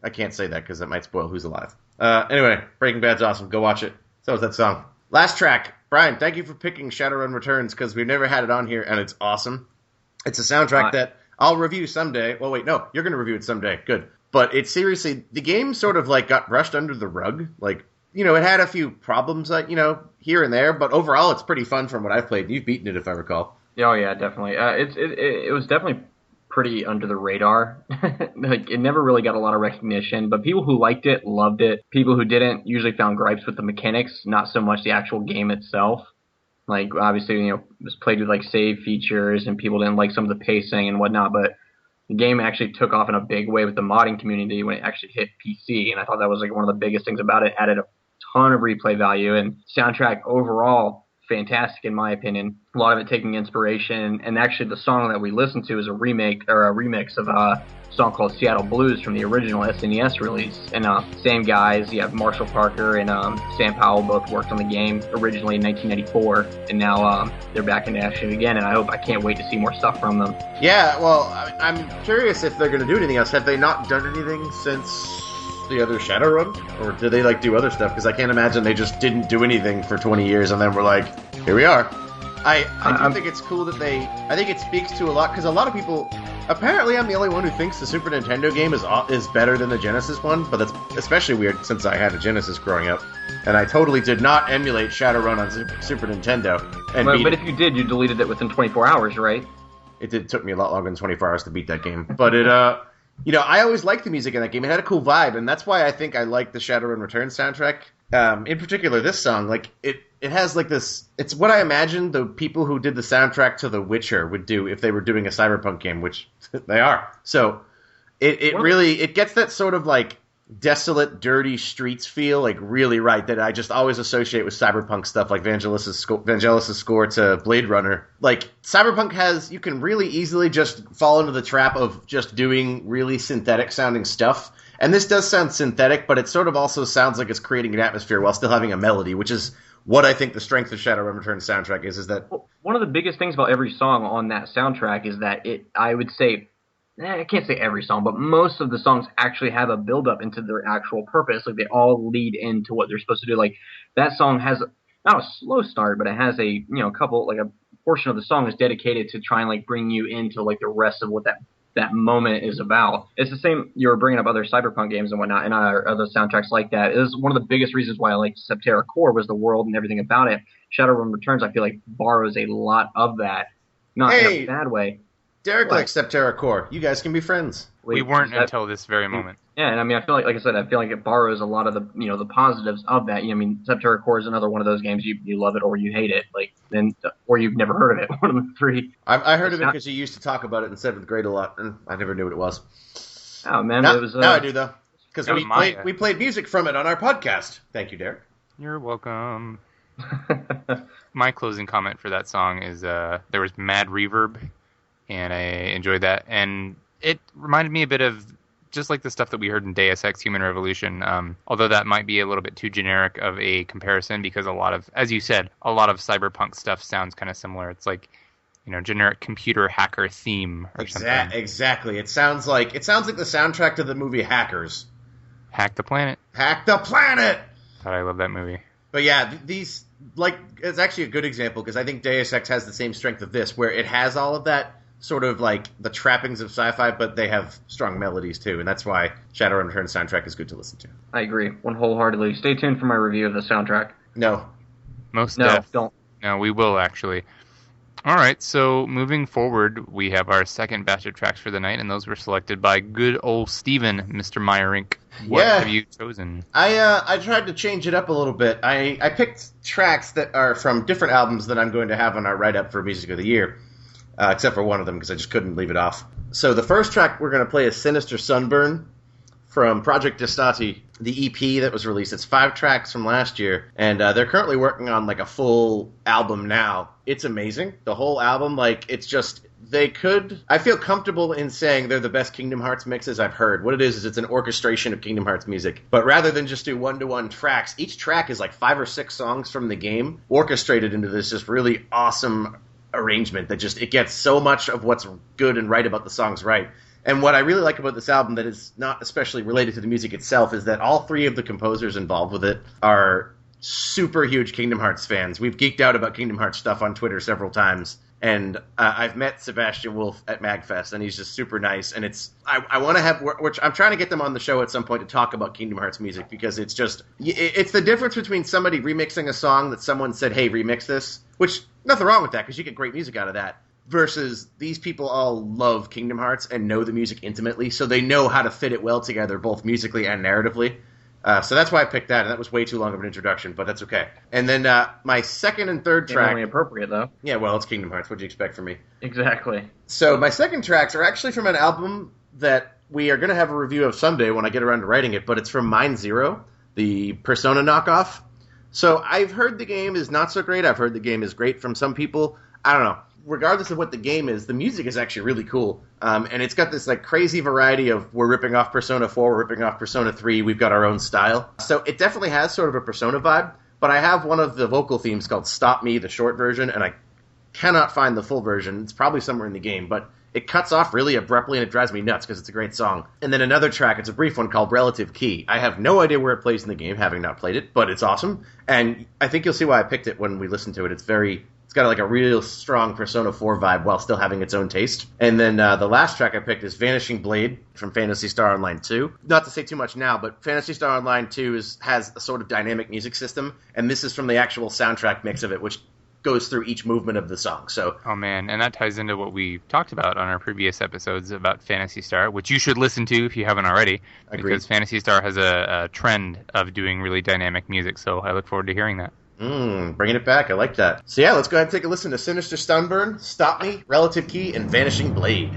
Speaker 3: I can't say that because that might spoil who's alive. Anyway, Breaking Bad's awesome. Go watch it. So was that song. Last track. Brian, thank you for picking Shadowrun Returns because we've never had it on here, and it's awesome. It's a soundtrack that I'll review someday. Well, wait, no. You're going to review it someday. Good. But it's seriously... The game sort of like got brushed under the rug. Like, you know, it had a few problems, like, you know, here and there, but overall it's pretty fun from what I've played. You've beaten it, if I recall.
Speaker 5: Oh, yeah, definitely. It was definitely pretty under the radar. Like, it never really got a lot of recognition, but people who liked it loved it. People who didn't usually found gripes with the mechanics, not so much the actual game itself. Like, obviously, you know, it was played with, like, save features, and people didn't like some of the pacing and whatnot, but the game actually took off in a big way with the modding community when it actually hit PC, and I thought that was, like, one of the biggest things about it. Added a ton of replay value, and soundtrack overall, fantastic in my opinion. A lot of it taking inspiration, and actually the song that we listened to is a remake or a remix of a song called Seattle Blues from the original SNES release. And same guys, you have Marshall Parker and Sam Powell both worked on the game originally in 1994, and now they're back in action again, and I can't wait to see more stuff from them.
Speaker 3: Yeah, well, I'm curious if they're going to do anything else. Have they not done anything since the other Shadowrun? Or did they, like, do other stuff? Because I can't imagine they just didn't do anything for 20 years and then we're like, here we are. I do think it's cool that I think it speaks to a lot, because a lot of people, apparently I'm the only one who thinks the Super Nintendo game is better than the Genesis one, but that's especially weird since I had a Genesis growing up, and I totally did not emulate Shadowrun on Super Nintendo.
Speaker 5: But if you did, you deleted it within 24 hours, right?
Speaker 3: It took me a lot longer than 24 hours to beat that game, but it, you know, I always liked the music in that game. It had a cool vibe, and that's why I think I like the Shadowrun Returns soundtrack. In particular, this song, like, it has, like, this... It's what I imagine the people who did the soundtrack to The Witcher would do if they were doing a cyberpunk game, which they are. So, it gets that sort of, like, desolate, dirty streets feel, like, really right, that I just always associate with cyberpunk stuff, like Vangelis' score to Blade Runner. Like, cyberpunk has... You can really easily just fall into the trap of just doing really synthetic-sounding stuff. And this does sound synthetic, but it sort of also sounds like it's creating an atmosphere while still having a melody, which is what I think the strength of Shadowrun Returns soundtrack is that
Speaker 5: one of the biggest things about every song on that soundtrack is that I would say, I can't say every song, but most of the songs actually have a build-up into their actual purpose. Like, they all lead into what they're supposed to do. Like, that song has not a slow start, but it has a portion of the song is dedicated to try and, like, bring you into, like, the rest of what that moment is about. It's the same, you were bringing up other Cyberpunk games and whatnot, and other soundtracks like that. It was one of the biggest reasons why I liked Septerra Core was the world and everything about it. Shadowrun Returns, I feel like, borrows a lot of that. Not in a bad way.
Speaker 3: Derek likes Septerra Core. You guys can be friends.
Speaker 6: We weren't until this very moment.
Speaker 5: Yeah, and I mean, I feel like I said, I feel like it borrows a lot of the, the positives of that. I mean, Septerra Core is another one of those games you love it or you hate it, or you've never heard of it. One of the three.
Speaker 3: I heard of it because you used to talk about it in 7th grade a lot, and I never knew what it was.
Speaker 5: Oh man,
Speaker 3: now,
Speaker 5: it was.
Speaker 3: Now I do though, because we played music from it on our podcast. Thank you, Derek.
Speaker 6: You're welcome. My closing comment for that song is there was mad reverb, and I enjoyed that, and it reminded me a bit of just like the stuff that we heard in Deus Ex Human Revolution, although that might be a little bit too generic of a comparison because a lot of, as you said, a lot of cyberpunk stuff sounds kind of similar. It's like, generic computer hacker theme or something.
Speaker 3: Exactly. It sounds like the soundtrack to the movie Hackers.
Speaker 6: Hack the Planet.
Speaker 3: Hack the Planet!
Speaker 6: God, I love that movie.
Speaker 3: But yeah, these, it's actually a good example because I think Deus Ex has the same strength of this, where it has all of that sort of like the trappings of sci-fi, but they have strong melodies too, and that's why Shadowrun Returns soundtrack is good to listen to.
Speaker 5: I agree, wholeheartedly. Stay tuned for my review of the soundtrack.
Speaker 3: No.
Speaker 5: Don't.
Speaker 6: No, we will actually. All right, so moving forward, we have our second batch of tracks for the night, and those were selected by good old Steven, Mr. Meyerink. What have you chosen?
Speaker 3: I tried to change it up a little bit. I picked tracks that are from different albums that I'm going to have on our write-up for Music of the Year. Except for one of them, because I just couldn't leave it off. So the first track we're going to play is Sinister Sunburn from Project Destati, the EP that was released. It's 5 tracks from last year, and they're currently working on like a full album now. It's amazing. The whole album, it's just, I feel comfortable in saying they're the best Kingdom Hearts mixes I've heard. What it is it's an orchestration of Kingdom Hearts music. But rather than just do one-to-one tracks, each track is like 5 or 6 songs from the game orchestrated into this just really awesome arrangement that just, it gets so much of what's good and right about the songs right. And what I really like about this album that is not especially related to the music itself is that all 3 of the composers involved with it are super huge Kingdom Hearts fans. We've geeked out about Kingdom Hearts stuff on Twitter several times, and I've met Sebastian Wolf at MagFest, and he's just super nice. And I want to have, which I'm trying to get them on the show at some point to talk about Kingdom Hearts music, because it's the difference between somebody remixing a song that someone said, hey, remix this, which nothing wrong with that because you get great music out of that, versus these people all love Kingdom Hearts and know the music intimately, so they know how to fit it well together, both musically and narratively. So that's why I picked that, and that was way too long of an introduction, but that's okay. And then my second and third track...
Speaker 5: Only appropriate, though.
Speaker 3: Yeah, well, it's Kingdom Hearts. What'd you expect from me?
Speaker 5: Exactly.
Speaker 3: So my second tracks are actually from an album that we are going to have a review of someday when I get around to writing it, but it's from Mind Zero, the Persona knockoff. So I've heard the game is not so great. I've heard the game is great from some people. I don't know. Regardless of what the game is, the music is actually really cool. And it's got this crazy variety of, we're ripping off Persona 4, we're ripping off Persona 3, we've got our own style. So it definitely has sort of a Persona vibe, but I have one of the vocal themes called Stop Me, the short version, and I cannot find the full version. It's probably somewhere in the game, but it cuts off really abruptly and it drives me nuts because it's a great song. And then another track, it's a brief one called Relative Key. I have no idea where it plays in the game, having not played it, but it's awesome. And I think you'll see why I picked it when we listen to it. It's got a real strong Persona 4 vibe while still having its own taste. And then the last track I picked is Vanishing Blade from Phantasy Star Online 2. Not to say too much now, but Phantasy Star Online 2 has a sort of dynamic music system, and this is from the actual soundtrack mix of it, which goes through each movement of the song. So,
Speaker 6: oh man, and that ties into what we talked about on our previous episodes about Phantasy Star, which you should listen to if you haven't already.
Speaker 3: Agreed.
Speaker 6: Because Phantasy Star has a trend of doing really dynamic music, so I look forward to hearing that.
Speaker 3: Bringing it back. I like that. So yeah, let's go ahead and take a listen to Sinister Sunburn, Stop Me, Relative Key, and Vanishing Blade.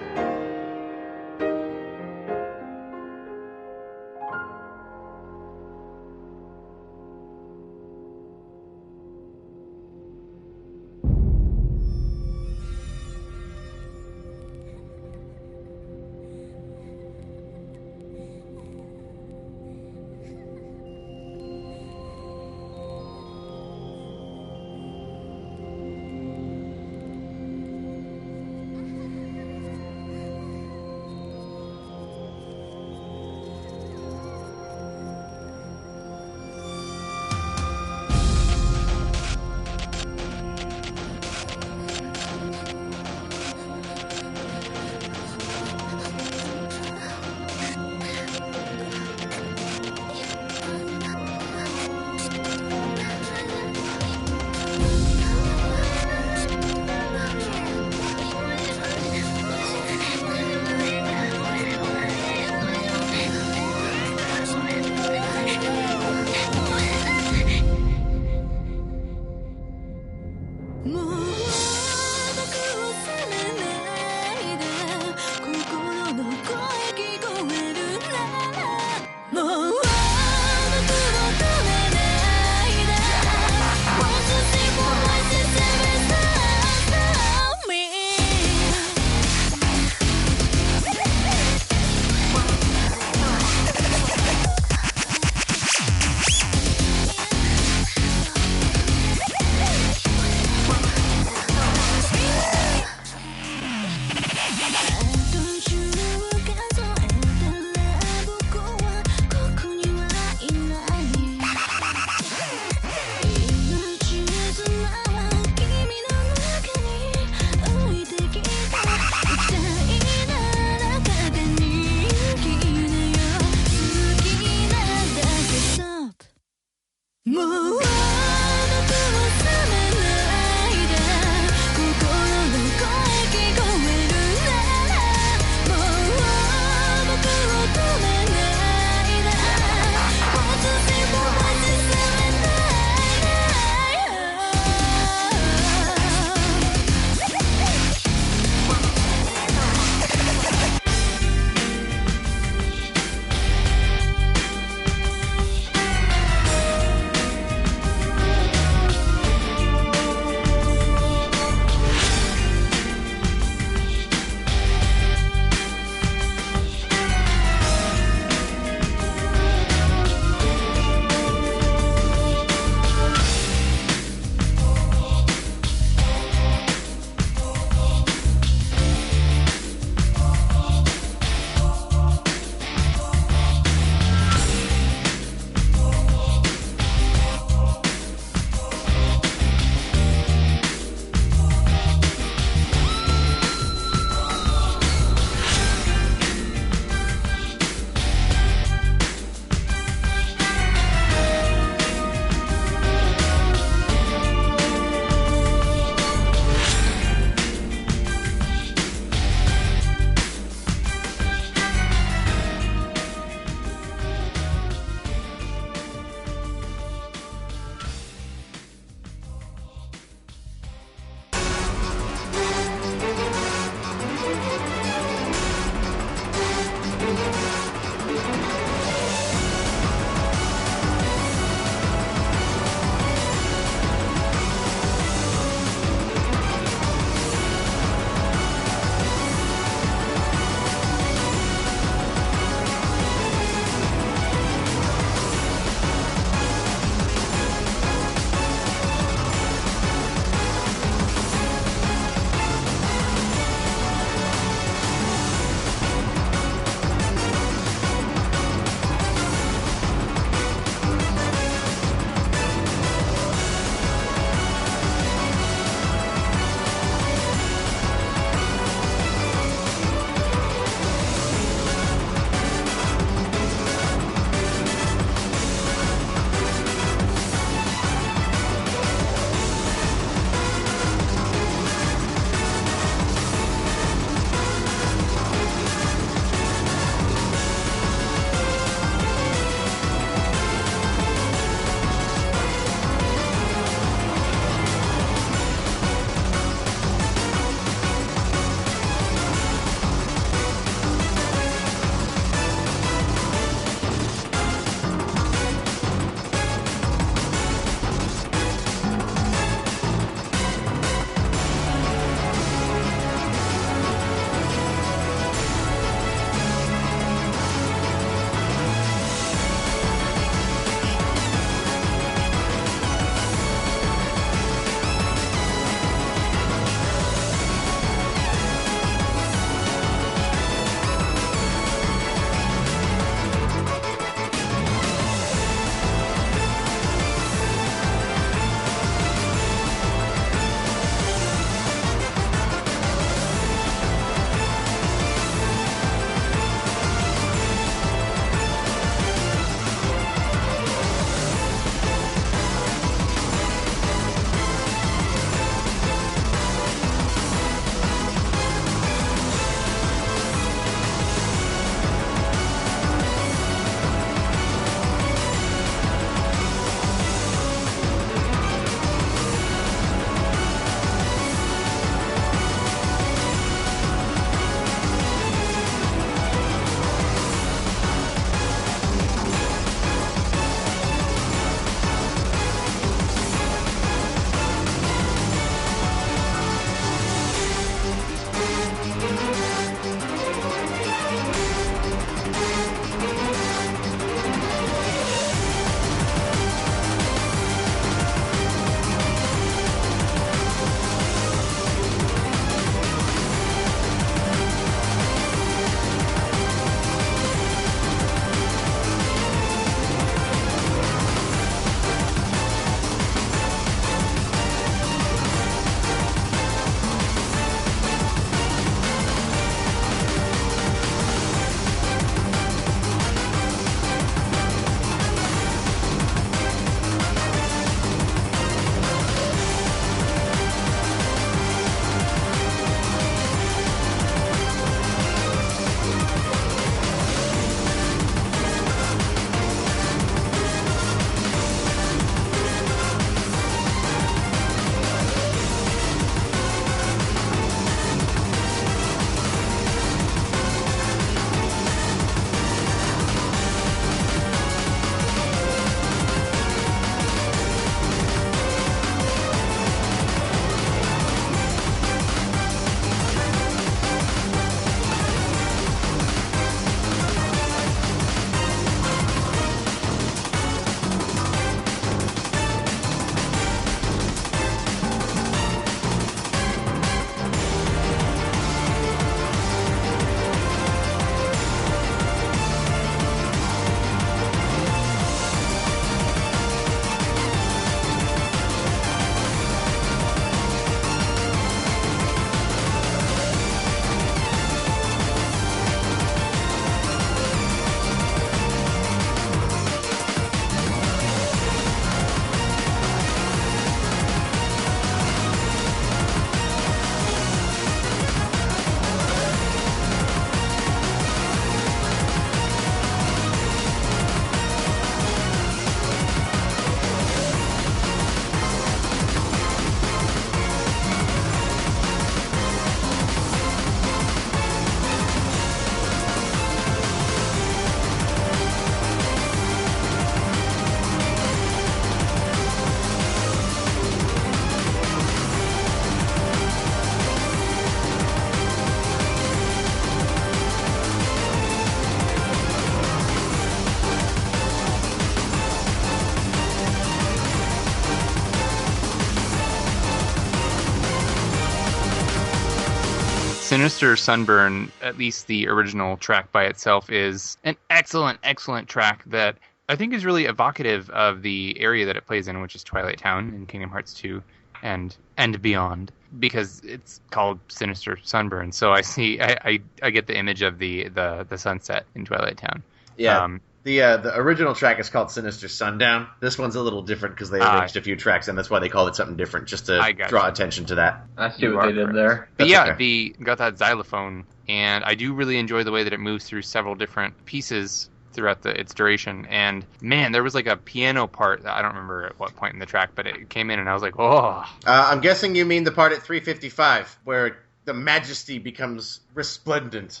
Speaker 6: Sinister Sunburn, at least the original track by itself, is an excellent track that I think is really evocative of the area that it plays in, which is Twilight Town in Kingdom Hearts 2 and beyond, because it's called Sinister Sunburn. So I get the image of the sunset in Twilight Town.
Speaker 3: Yeah. The original track is called Sinister Sundown. This one's a little different because they arranged a few tracks, and that's why they called it something different, just to draw attention to that.
Speaker 5: I see what they did there.
Speaker 6: But got that xylophone, and I do really enjoy the way that it moves through several different pieces throughout its duration. And man, there was like a piano part that I don't remember at what point in the track, but it came in, and I was like, oh.
Speaker 3: I'm guessing you mean the part at 3:55 where the majesty becomes resplendent.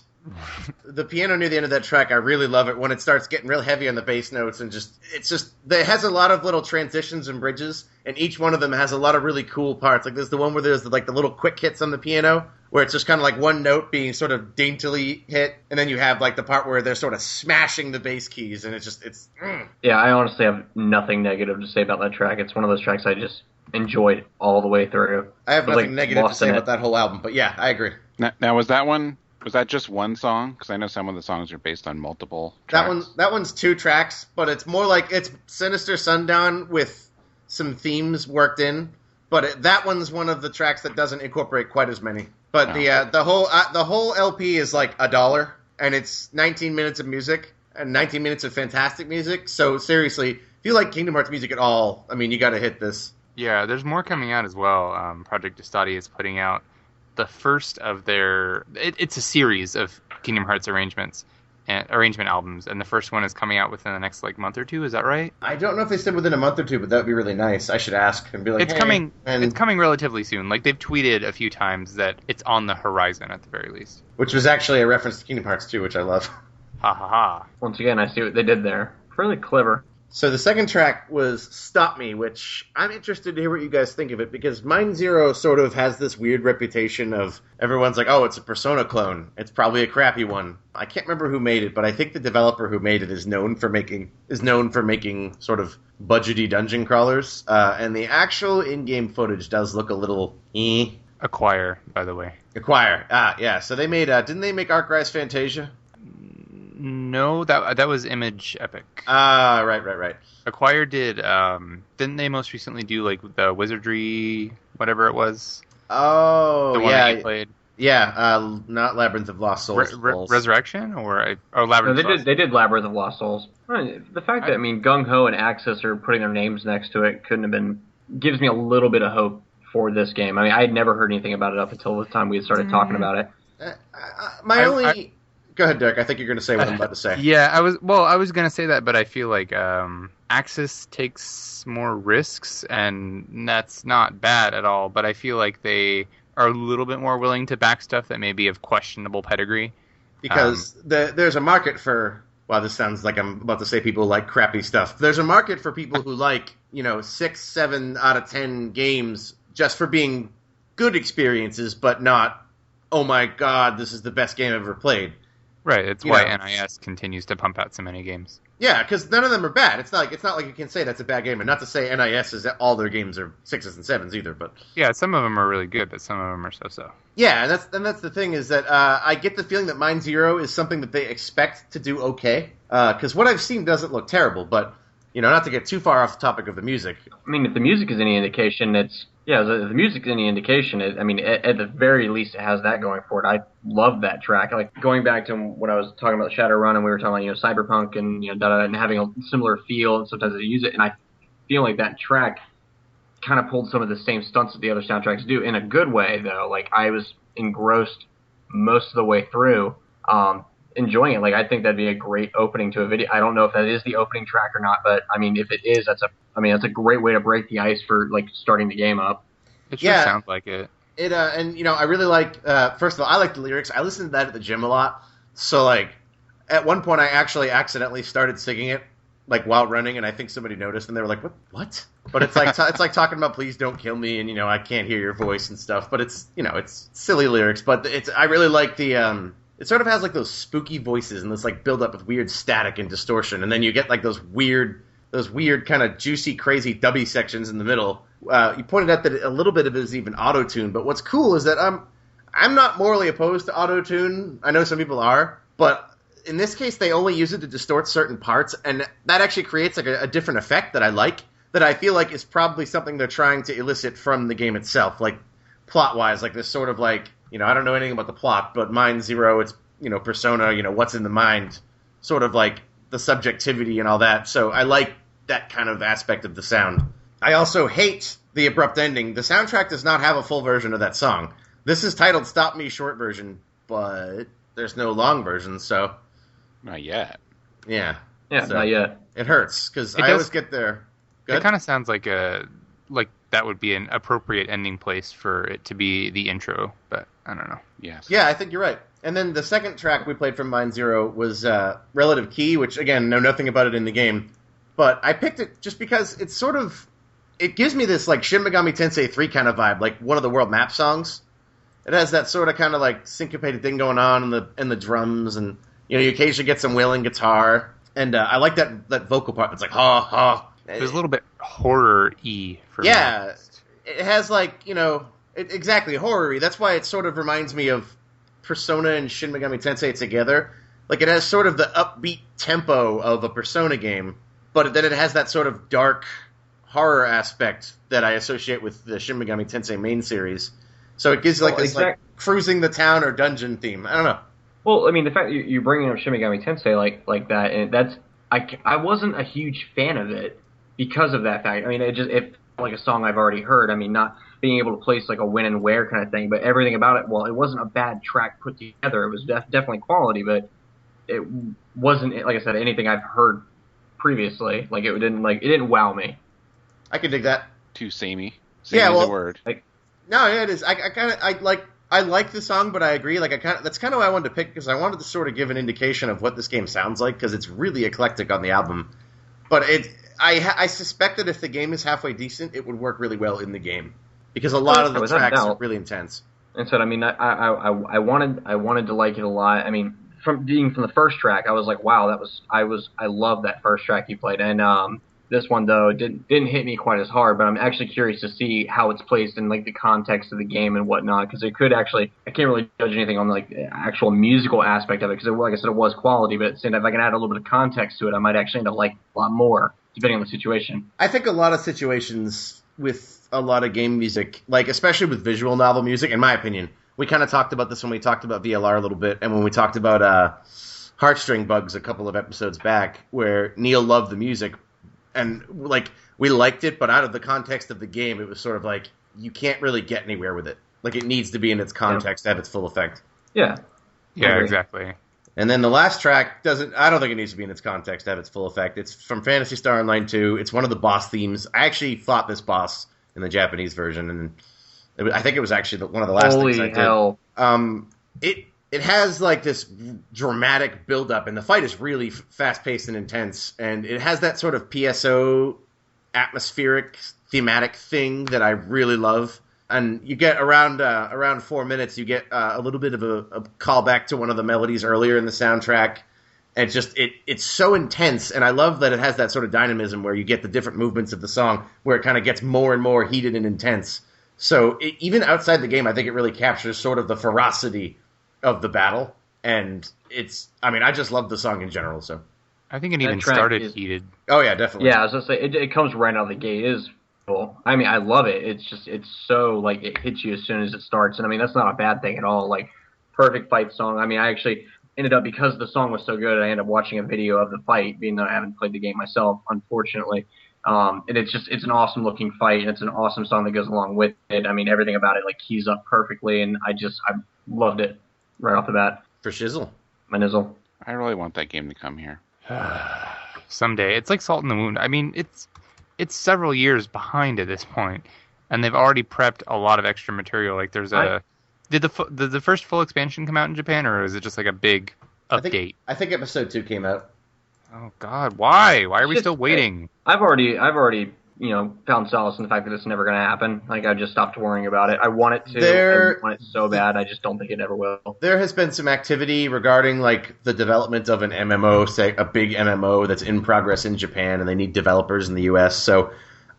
Speaker 3: The piano near the end of that track, I really love it when it starts getting real heavy on the bass notes, and it has a lot of little transitions and bridges, and each one of them has a lot of really cool parts. Like there's the one where there's the little quick hits on the piano, where it's just kind of like one note being sort of daintily hit, and then you have like the part where they're sort of smashing the bass keys, and
Speaker 5: Yeah, I honestly have nothing negative to say about that track. It's one of those tracks I just enjoyed all the way through.
Speaker 3: I have nothing negative to say about that whole album, but yeah, I agree.
Speaker 4: Now was that just one song? Because I know some of the songs are based on multiple tracks.
Speaker 3: That one's 2 tracks, but it's more like it's Sinister Sundown with some themes worked in. But that one's one of the tracks that doesn't incorporate quite as many. But the whole LP is like $1, and it's 19 minutes of music and 19 minutes of fantastic music. So seriously, if you like Kingdom Hearts music at all, I mean, you got to hit this.
Speaker 6: Yeah, there's more coming out as well. Project Estati is putting out the first of their... It's a series of Kingdom Hearts arrangement albums, and the first one is coming out within the next month or two. Is that right?
Speaker 3: I don't know if they said within a month or two, but that would be really nice. I should ask and be like,
Speaker 6: it's coming. It's coming relatively soon. Like they've tweeted a few times that it's on the horizon at the very least.
Speaker 3: Which was actually a reference to Kingdom Hearts 2, which I love.
Speaker 6: Ha ha ha!
Speaker 5: Once again, I see what they did there. Really clever.
Speaker 3: So the second track was Stop Me, which I'm interested to hear what you guys think of it, because Mine Zero sort of has this weird reputation of everyone's like, oh, it's a Persona clone. It's probably a crappy one. I can't remember who made it, but I think the developer who made it is known for making sort of budgety dungeon crawlers. And the actual in-game footage does look a little
Speaker 6: Acquire, by the way.
Speaker 3: Acquire. Yeah. So they made, didn't they make Arcrise Fantasia?
Speaker 6: No, that was Image Epic.
Speaker 3: Right.
Speaker 6: Acquire did, didn't they most recently do, the Wizardry, whatever it was?
Speaker 3: Oh,
Speaker 6: the one that you played?
Speaker 3: Yeah, not Labyrinth of Lost Souls.
Speaker 6: Resurrection? Labyrinth of Lost?
Speaker 5: They did Labyrinth of Lost Souls. The fact that, Gung Ho and Axis are putting their names next to it couldn't have been... gives me a little bit of hope for this game. I had never heard anything about it up until the time we had started talking about it.
Speaker 3: Go ahead, Derek. I think you're going to say what I'm about to say.
Speaker 6: Yeah, I was going to say that, but I feel like Axis takes more risks, and that's not bad at all. But I feel like they are a little bit more willing to back stuff that may be of questionable pedigree.
Speaker 3: Because there's a market for... Wow, this sounds like I'm about to say people like crappy stuff. There's a market for people who like, 6, 7 out of 10 games just for being good experiences, but not, oh my god, this is the best game I've ever played.
Speaker 6: Right, it's why NIS continues to pump out so many games.
Speaker 3: Yeah, because none of them are bad. It's not like you can say that's a bad game, and not to say NIS is that all their games are 6s and 7s either. But
Speaker 6: yeah, some of them are really good, but some of them are so-so.
Speaker 3: Yeah, and that's the thing is that I get the feeling that Mine Zero is something that they expect to do okay. Because what I've seen doesn't look terrible, but not to get too far off the topic of the music.
Speaker 5: If the music is any indication, at the very least, it has that going for it. I love that track. Like going back to when I was talking about Shadowrun and we were talking about cyberpunk and and having a similar feel, and sometimes they use it, and I feel like that track kind of pulled some of the same stunts that the other soundtracks do in a good way, though. Like I was engrossed most of the way through, enjoying it. Like I think that'd be a great opening to a video. I don't know if that is the opening track or not, but if it is, that's a great way to break the ice for starting the game up.
Speaker 6: It sure sounds like it.
Speaker 3: I really like. First of all, I like the lyrics. I listen to that at the gym a lot. So at one point, I actually accidentally started singing it while running, and I think somebody noticed, and they were like, "What?" But it's like it's like talking about "Please don't kill me," and I can't hear your voice and stuff. But it's it's silly lyrics. But I really like the. It sort of has those spooky voices and this build up with weird static and distortion, and then you get those weird kind of juicy, crazy dubby sections in the middle. You pointed out that a little bit of it is even auto-tuned, but what's cool is that I'm not morally opposed to auto-tune. I know some people are, but in this case, they only use it to distort certain parts, and that actually creates like a different effect that I like, that I feel like is probably something they're trying to elicit from the game itself, like plot-wise, like this sort of like, I don't know anything about the plot, but Mind Zero, it's, Persona, what's in the mind, sort of like the subjectivity and all that, so I like that kind of aspect of the sound. I also hate the abrupt ending. The soundtrack does not have a full version of that song. This is titled Stop Me short version, but there's no long version, so...
Speaker 4: Not yet.
Speaker 3: Yeah.
Speaker 5: Yeah,
Speaker 3: so
Speaker 5: not yet.
Speaker 3: It hurts, because I always get there. Good?
Speaker 6: It kind of sounds like that would be an appropriate ending place for it to be the intro, but I don't know.
Speaker 4: Yes.
Speaker 3: Yeah, I think you're right. And then the second track we played from Mind Zero was Relative Key, which, again, know nothing about it in the game. But I picked it just because it's sort of... It gives me this, like, Shin Megami Tensei 3 kind of vibe, like one of the World Map songs. It has that sort of kind of, like, syncopated thing going on in the drums, and, you occasionally get some wailing guitar. And I like that vocal part. It's like, ha, ha.
Speaker 6: There's a little bit horror-y for me.
Speaker 3: Yeah. It has, like, exactly, horror-y. That's why it sort of reminds me of Persona and Shin Megami Tensei together. Like, it has sort of the upbeat tempo of a Persona game, but then it has that sort of dark horror aspect that I associate with the Shin Megami Tensei main series. So it gives like this like cruising the town or dungeon theme. I don't know.
Speaker 5: Well, I mean, the fact you're bringing up Shin Megami Tensei like that, and that's I wasn't a huge fan of it because of that fact. I mean, it felt like a song I've already heard. I mean, not being able to place like a when and where kind of thing, but everything about it. Well, it wasn't a bad track put together. It was definitely quality, but it wasn't, like I said, anything I've heard previously. Like it didn't wow me.
Speaker 3: I can dig that.
Speaker 4: Too samey.
Speaker 3: Yeah, well,
Speaker 4: the word.
Speaker 3: No, yeah, it is. I like the song, but I agree. Like that's kind of why I wanted to pick, because I wanted to sort of give an indication of what this game sounds like, because it's really eclectic on the album. But I suspect that if the game is halfway decent, it would work really well in the game, because a lot of the tracks are really intense.
Speaker 5: And so, I mean, I wanted to like it a lot. I mean, from the first track, I was like, wow, I love that first track you played, and this one though didn't hit me quite as hard. But I'm actually curious to see how it's placed in like the context of the game and whatnot, because it could actually, I can't really judge anything on like the actual musical aspect of it, because like I said, it was quality. But if I can add a little bit of context to it, I might actually end up liking it a lot more, depending on the situation.
Speaker 3: I think a lot of situations with a lot of game music, like especially with visual novel music, in my opinion, we kind of talked about this when we talked about VLR a little bit, and when we talked about Heartstring Bugs a couple of episodes back, where Neil loved the music, and like we liked it, but out of the context of the game, it was sort of like you can't really get anywhere with it. Like it needs to be in its context to have its full effect.
Speaker 5: Yeah.
Speaker 6: Yeah, exactly.
Speaker 3: And then the last track I don't think it needs to be in its context to have its full effect. It's from Phantasy Star Online 2. It's one of the boss themes. I actually fought this boss in the Japanese version, and I think it was actually one of the last things I did.
Speaker 5: Holy
Speaker 3: hell. It has like this dramatic build-up, and the fight is really fast-paced and intense, and it has that sort of PSO atmospheric thematic thing that I really love. And you get around 4 minutes, you get a little bit of a callback to one of the melodies earlier in the soundtrack. And it's so intense, and I love that it has that sort of dynamism where you get the different movements of the song, where it kind of gets more and more heated and intense. So even outside the game, I think it really captures sort of the ferocity of the battle, and I just love the song in general. So
Speaker 6: I think it even started heated.
Speaker 3: Oh yeah, definitely.
Speaker 5: Yeah, I was gonna say it comes right out of the gate. It is cool. I mean, I love it. It's so like it hits you as soon as it starts, and I mean that's not a bad thing at all. Like perfect fight song. I mean, I actually ended up, because the song was so good, I ended up watching a video of the fight, being that I haven't played the game myself, unfortunately. And it's an awesome looking fight, and it's an awesome song that goes along with it. I mean, everything about it like keys up perfectly, and I loved it right off the bat.
Speaker 3: For shizzle.
Speaker 5: My nizzle.
Speaker 4: I really want that game to come here.
Speaker 6: Someday. It's like Salt in the Wound. I mean, it's several years behind at this point, and they've already prepped a lot of extra material. Like there's did the first full expansion come out in Japan, or is it just like a big update?
Speaker 3: I think episode 2 came out.
Speaker 6: Oh God, why? Why are we still waiting?
Speaker 5: I've already found solace in the fact that it's never going to happen. Like I just stopped worrying about it. I want it to. I want it so bad. I just don't think it ever will.
Speaker 3: There has been some activity regarding like the development of an MMO, say a big MMO that's in progress in Japan, and they need developers in the US. So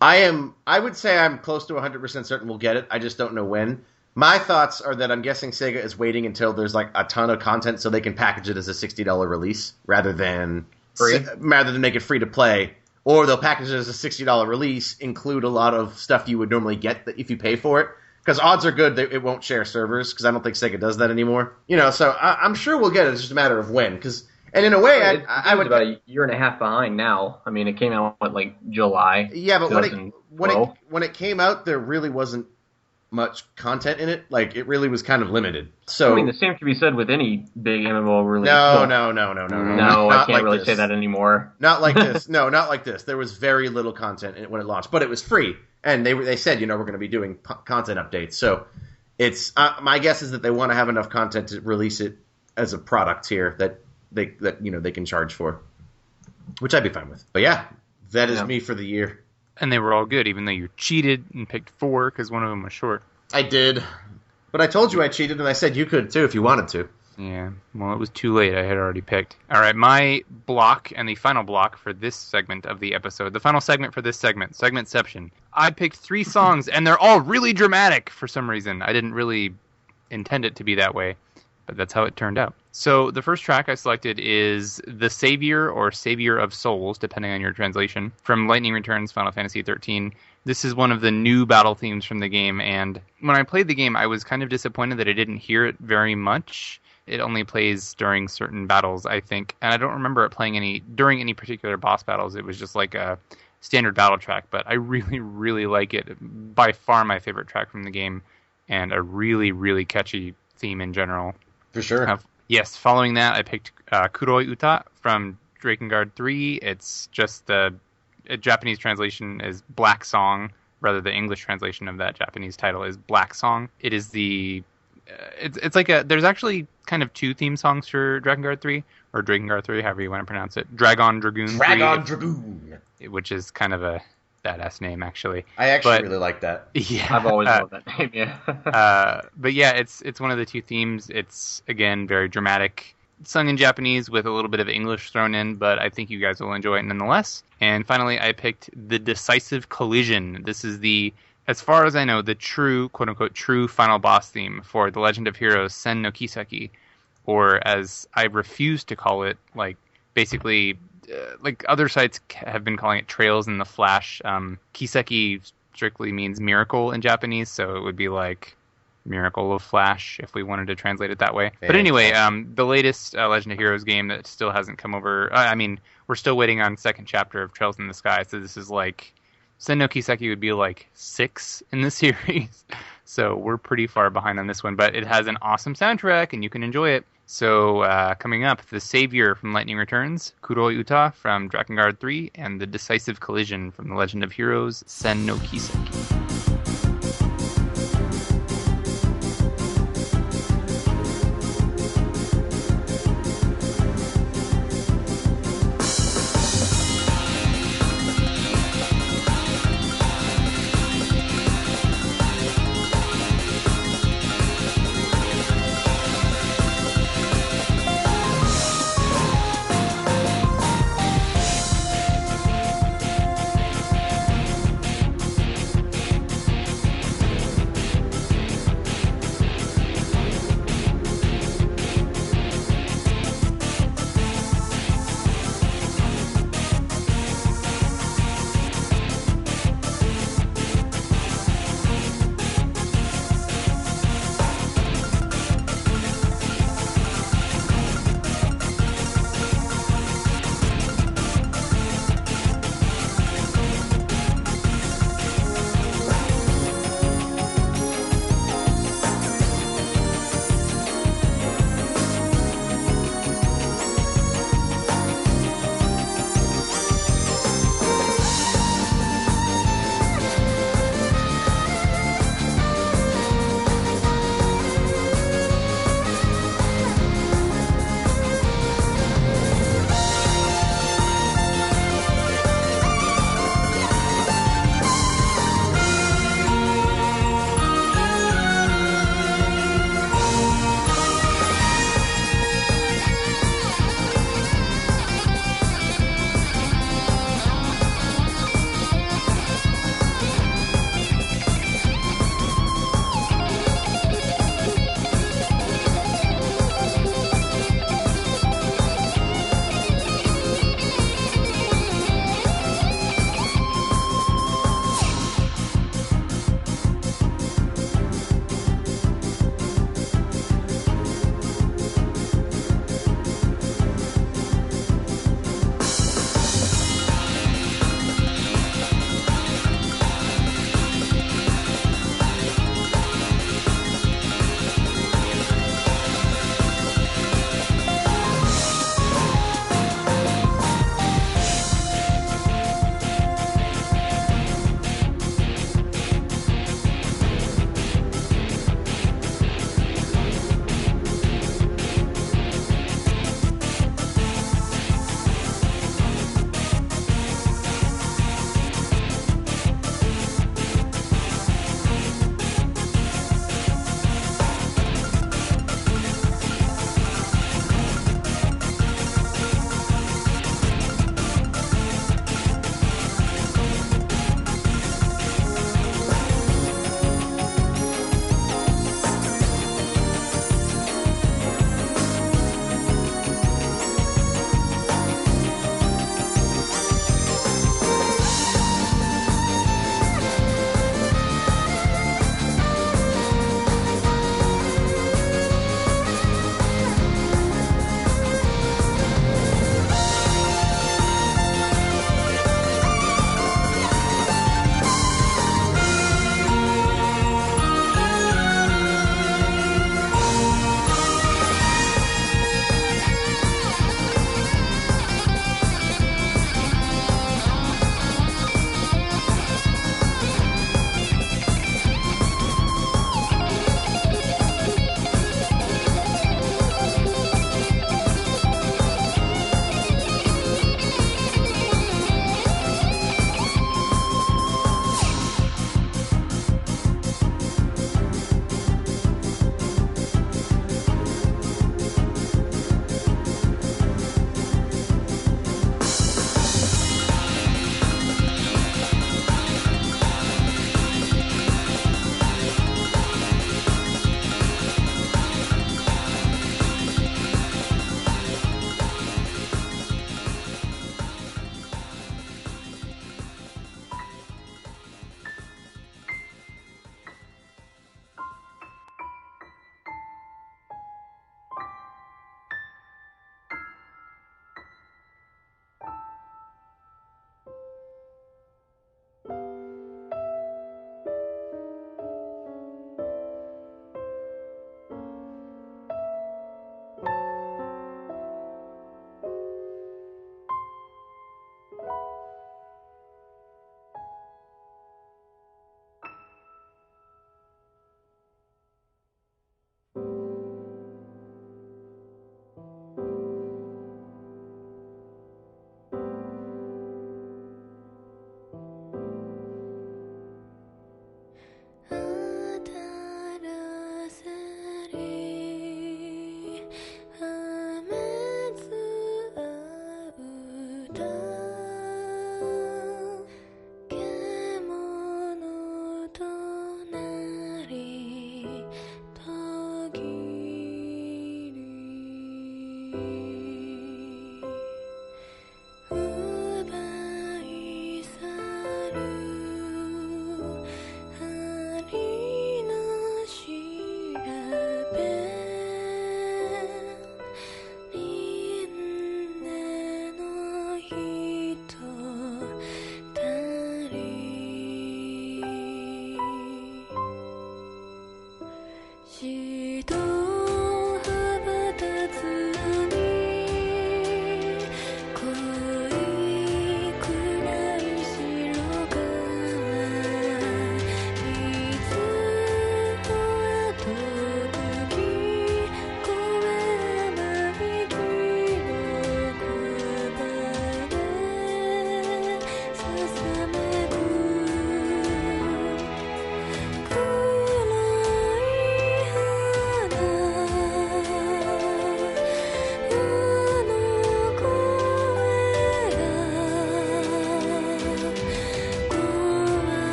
Speaker 3: I would say I'm close to 100% certain we'll get it. I just don't know when. My thoughts are that I'm guessing Sega is waiting until there's like a ton of content so they can package it as a $60 release rather than make it free to play. Or they'll package it as a $60 release, include a lot of stuff you would normally get if you pay for it. Because odds are good that it won't share servers, because I don't think Sega does that anymore. So I'm sure we'll get it. It's just a matter of when. And in a way, I would...
Speaker 5: about a year and a half behind now. I mean, it came out, July?
Speaker 3: Yeah, but when it came out, there really wasn't much content in it. It really was kind of limited. So
Speaker 5: the same can be said with any big MMO release.
Speaker 3: No,
Speaker 5: I can't really say that anymore.
Speaker 3: Not like this. No, not like this. There was very little content in it when it launched, but it was free, and they said, we're going to be doing content updates. So it's my guess is that they want to have enough content to release it as a product here that they can charge for, which I'd be fine with. But yeah, that is me for the year.
Speaker 6: And they were all good, even though you cheated and picked 4 because one of them was short.
Speaker 3: I did. But I told you I cheated, and I said you could, too, if you wanted to.
Speaker 6: Yeah, well, it was too late. I had already picked. All right, my block and the final block for this segment of the episode, the final segment for this segmentception. I picked 3 songs, and they're all really dramatic for some reason. I didn't really intend it to be that way, but that's how it turned out. So the first track I selected is The Savior or Savior of Souls, depending on your translation, from Lightning Returns Final Fantasy XIII. This is one of the new battle themes from the game, and when I played the game, I was kind of disappointed that I didn't hear it very much. It only plays during certain battles, I think, and I don't remember it playing during any particular boss battles. It was just like a standard battle track, but I really, really like it. By far my favorite track from the game, and a really, really catchy theme in general.
Speaker 3: For sure.
Speaker 6: Yes, following that, I picked Kuroi Uta from Drakengard 3. It's just the Japanese translation is Black Song, rather the English translation of that Japanese title is Black Song. It is it's like there's actually kind of 2 theme songs for Drakengard 3, or Drakengard 3, however you want to pronounce it. Dragon Dragoon 3, which is kind of a badass name, actually.
Speaker 3: I actually really like that.
Speaker 6: Yeah,
Speaker 5: I've always loved that name. Yeah.
Speaker 6: But yeah, it's one of the 2 themes. It's again very dramatic, sung in Japanese with a little bit of English thrown in, but I think you guys will enjoy it nonetheless. And finally, I picked The Decisive Collision. This is as far as I know, the true, quote unquote, true final boss theme for The Legend of Heroes Sen no Kiseki, or as I refuse to call it, basically. Other sites have been calling it Trails in the Flash. Kiseki strictly means miracle in Japanese, so it would be like Miracle of Flash if we wanted to translate it that way. Yeah, but anyway, the latest Legend of Heroes game that still hasn't come over. We're still waiting on second chapter of Trails in the Sky, so this is Sen no Kiseki would be 6 in the series. So we're pretty far behind on this one, but it has an awesome soundtrack and you can enjoy it. So coming up, The Savior from Lightning Returns, Kuroi Uta from Drakengard 3, and The Decisive Collision from The Legend of Heroes Sen no Kiseki.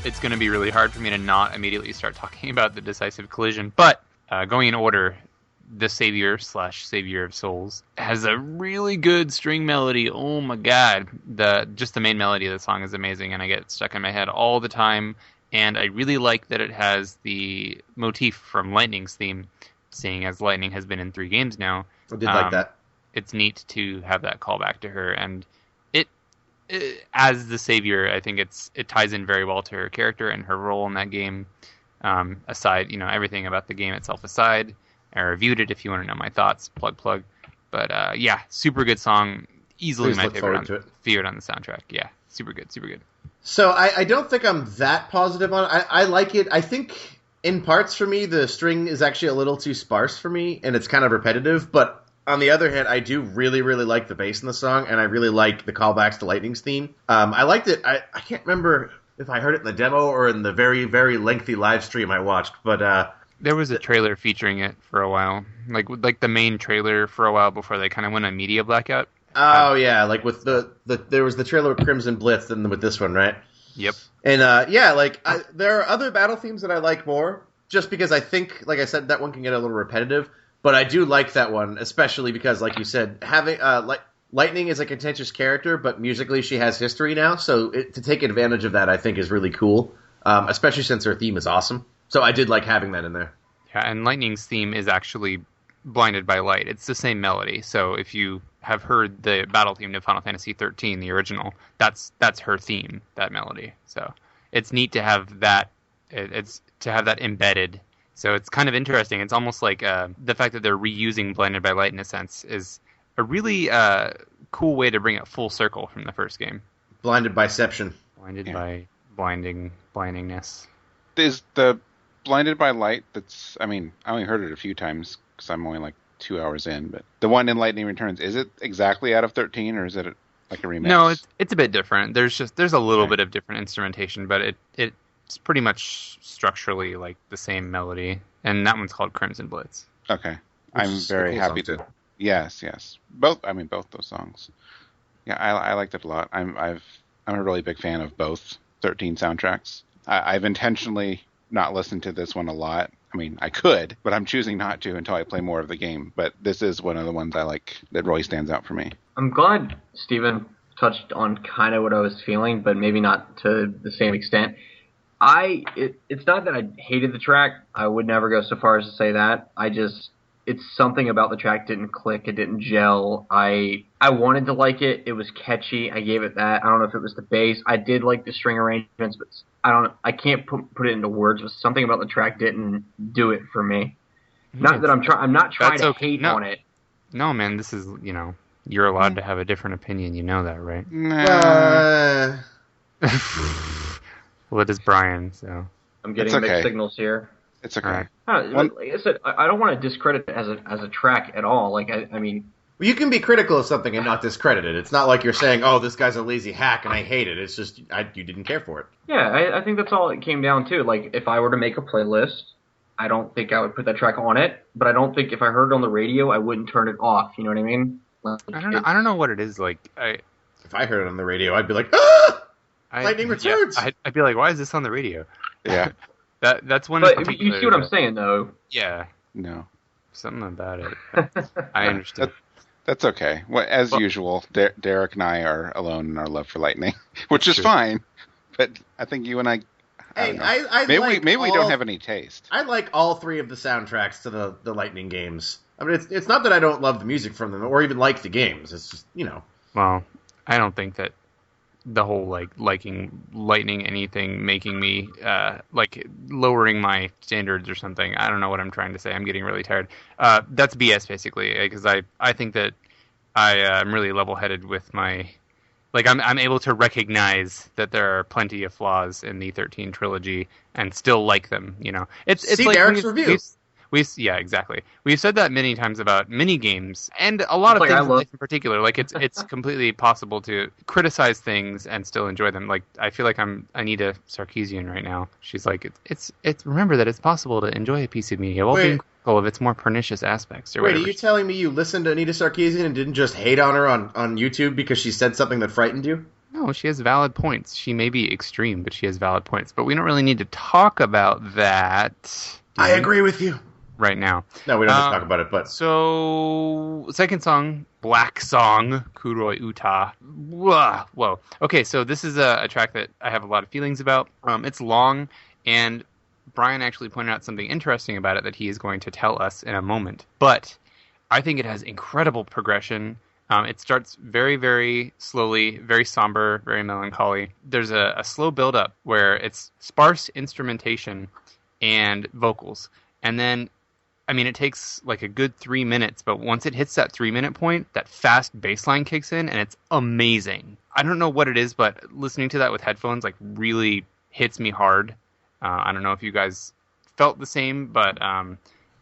Speaker 6: it's going to be really hard for me to not immediately start talking about the Decisive Collision. But going in order, the Savior of Souls has a really good string melody. Oh my god, just the main melody of the song is amazing, and I get stuck in my head all the time. And I really like that it has the motif from Lightning's theme, seeing as Lightning has been in 3 games now.
Speaker 3: I did like that.
Speaker 6: It's neat to have that callback to her, and it as the Savior, I think it ties in very well to her character and her role in that game. Aside, everything about the game itself aside, I reviewed it if you want to know my thoughts. Plug. But yeah, super good song. Easily my favorite on the soundtrack. Yeah, super good.
Speaker 3: So I don't think I'm that positive on it. I like it. I think in parts for me, the string is actually a little too sparse for me, and it's kind of repetitive. But on the other hand, I do really, really like the bass in the song, and I really like the callbacks to Lightning's theme. I liked it. I can't remember if I heard it in the demo or in the very, very lengthy live stream I watched, but
Speaker 6: there was a trailer featuring it for a while, like the main trailer for a while before they kind of went on media blackout.
Speaker 3: Oh yeah, like with there was the trailer with Crimson Blitz, and with this one, right?
Speaker 6: Yep.
Speaker 3: And there are other battle themes that I like more, just because I think, like I said, that one can get a little repetitive. But I do like that one, especially because, like you said, having Lightning is a contentious character, but musically she has history now, so to take advantage of that, I think, is really cool, especially since her theme is awesome. So I did like having that in there.
Speaker 6: Yeah, and Lightning's theme is actually Blinded by Light. It's the same melody, so if you have heard the battle theme to Final Fantasy XIII, the original, that's her theme, that melody. So it's neat to have that. It's to have that embedded. So it's kind of interesting. It's almost like the fact that they're reusing Blinded by Light in a sense is a really cool way to bring it full circle from the first game.
Speaker 3: Blinded byception.
Speaker 6: Blinded by blindingness.
Speaker 4: Is the Blinded by Light I only heard it a few times because I'm only like 2 hours in, but the one in Lightning Returns, is it exactly out of 13 or is it like a remix?
Speaker 6: No, it's a bit different. There's a little bit of different instrumentation, but it's pretty much structurally like the same melody, and that one's called Crimson Blitz.
Speaker 4: Okay. I'm very happy to. Yes. Both those songs. Yeah, I liked it a lot. I'm a really big fan of both 13 soundtracks. I've intentionally not listened to this one a lot. I mean, I could, but I'm choosing not to until I play more of the game. But this is one of the ones I like that really stands out for me.
Speaker 5: I'm glad Steven touched on kind of what I was feeling, but maybe not to the same extent. It's not that I hated the track. I would never go so far as to say that. It's something about the track didn't click. It didn't gel. I wanted to like it. It was catchy. I gave it that. I don't know if it was the bass. I did like the string arrangements, but I can't put it into words. But something about the track didn't do it for me. Not that I'm not trying to hate on it.
Speaker 6: No, man. This is, you're allowed to have a different opinion. You know that, right? Well, it is Brian, so.
Speaker 5: I'm getting mixed signals here.
Speaker 4: It's okay.
Speaker 5: Like I said, I don't want to discredit it as a track at all. Like I mean,
Speaker 3: well, you can be critical of something and not discredit it. It's not like you're saying, "Oh, this guy's a lazy hack and I hate it." It's just you didn't care for it.
Speaker 5: Yeah, I think that's all it came down to. Like, if I were to make a playlist, I don't think I would put that track on it. But I don't think if I heard it on the radio, I wouldn't turn it off. You know what I mean? Like,
Speaker 6: I don't know what it is. Like,
Speaker 3: if I heard it on the radio, I'd be like, "Ah, Lightning Returns."
Speaker 6: Yeah, I'd be like, "Why is this on the radio?"
Speaker 4: Yeah.
Speaker 6: That's one.
Speaker 5: But you see what I'm saying, though.
Speaker 6: Yeah.
Speaker 4: No.
Speaker 6: Something about it. I understand.
Speaker 4: That's okay. Well, as usual, Derek and I are alone in our love for Lightning, which is fine. But I think you and I. Maybe we don't have any taste.
Speaker 3: I like all 3 of the soundtracks to the Lightning games. I mean, it's not that I don't love the music from them or even like the games. It's just,
Speaker 6: Well, I don't think that the whole liking Lightning anything making me lowering my standards or something. I don't know what I'm trying to say. I'm getting really tired. That's BS basically, because I think that I'm really level-headed with my I'm able to recognize that there are plenty of flaws in the 13 trilogy and still like them. It's
Speaker 3: see
Speaker 6: like
Speaker 3: Derek's review.
Speaker 6: Yeah, exactly. We've said that many times about mini games and a lot of things in particular. Like it's completely possible to criticize things and still enjoy them. Like I feel like I'm Anita Sarkeesian right now. She's like it's remember that it's possible to enjoy a piece of media while being critical of its more pernicious aspects. Or whatever.
Speaker 3: Are you telling me you listened to Anita Sarkeesian and didn't just hate on her on YouTube because she said something that frightened you?
Speaker 6: No, she has valid points. She may be extreme, but she has valid points. But we don't really need to talk about that.
Speaker 3: I agree with you.
Speaker 6: Right now.
Speaker 3: No, we don't have to talk about it, but...
Speaker 6: So, second song, Black Song, Kuroi Uta. Whoa. Okay, so this is a track that I have a lot of feelings about. It's long, and Brian actually pointed out something interesting about it that he is going to tell us in a moment. But I think it has incredible progression. It starts very, very slowly, very somber, very melancholy. There's a slow build-up where it's sparse instrumentation and vocals. And then, I mean, it takes like a good 3 minutes, but once it hits that 3-minute point, that fast bass line kicks in, and it's amazing. I don't know what it is, but listening to that with headphones like really hits me hard. I don't know if you guys felt the same, but and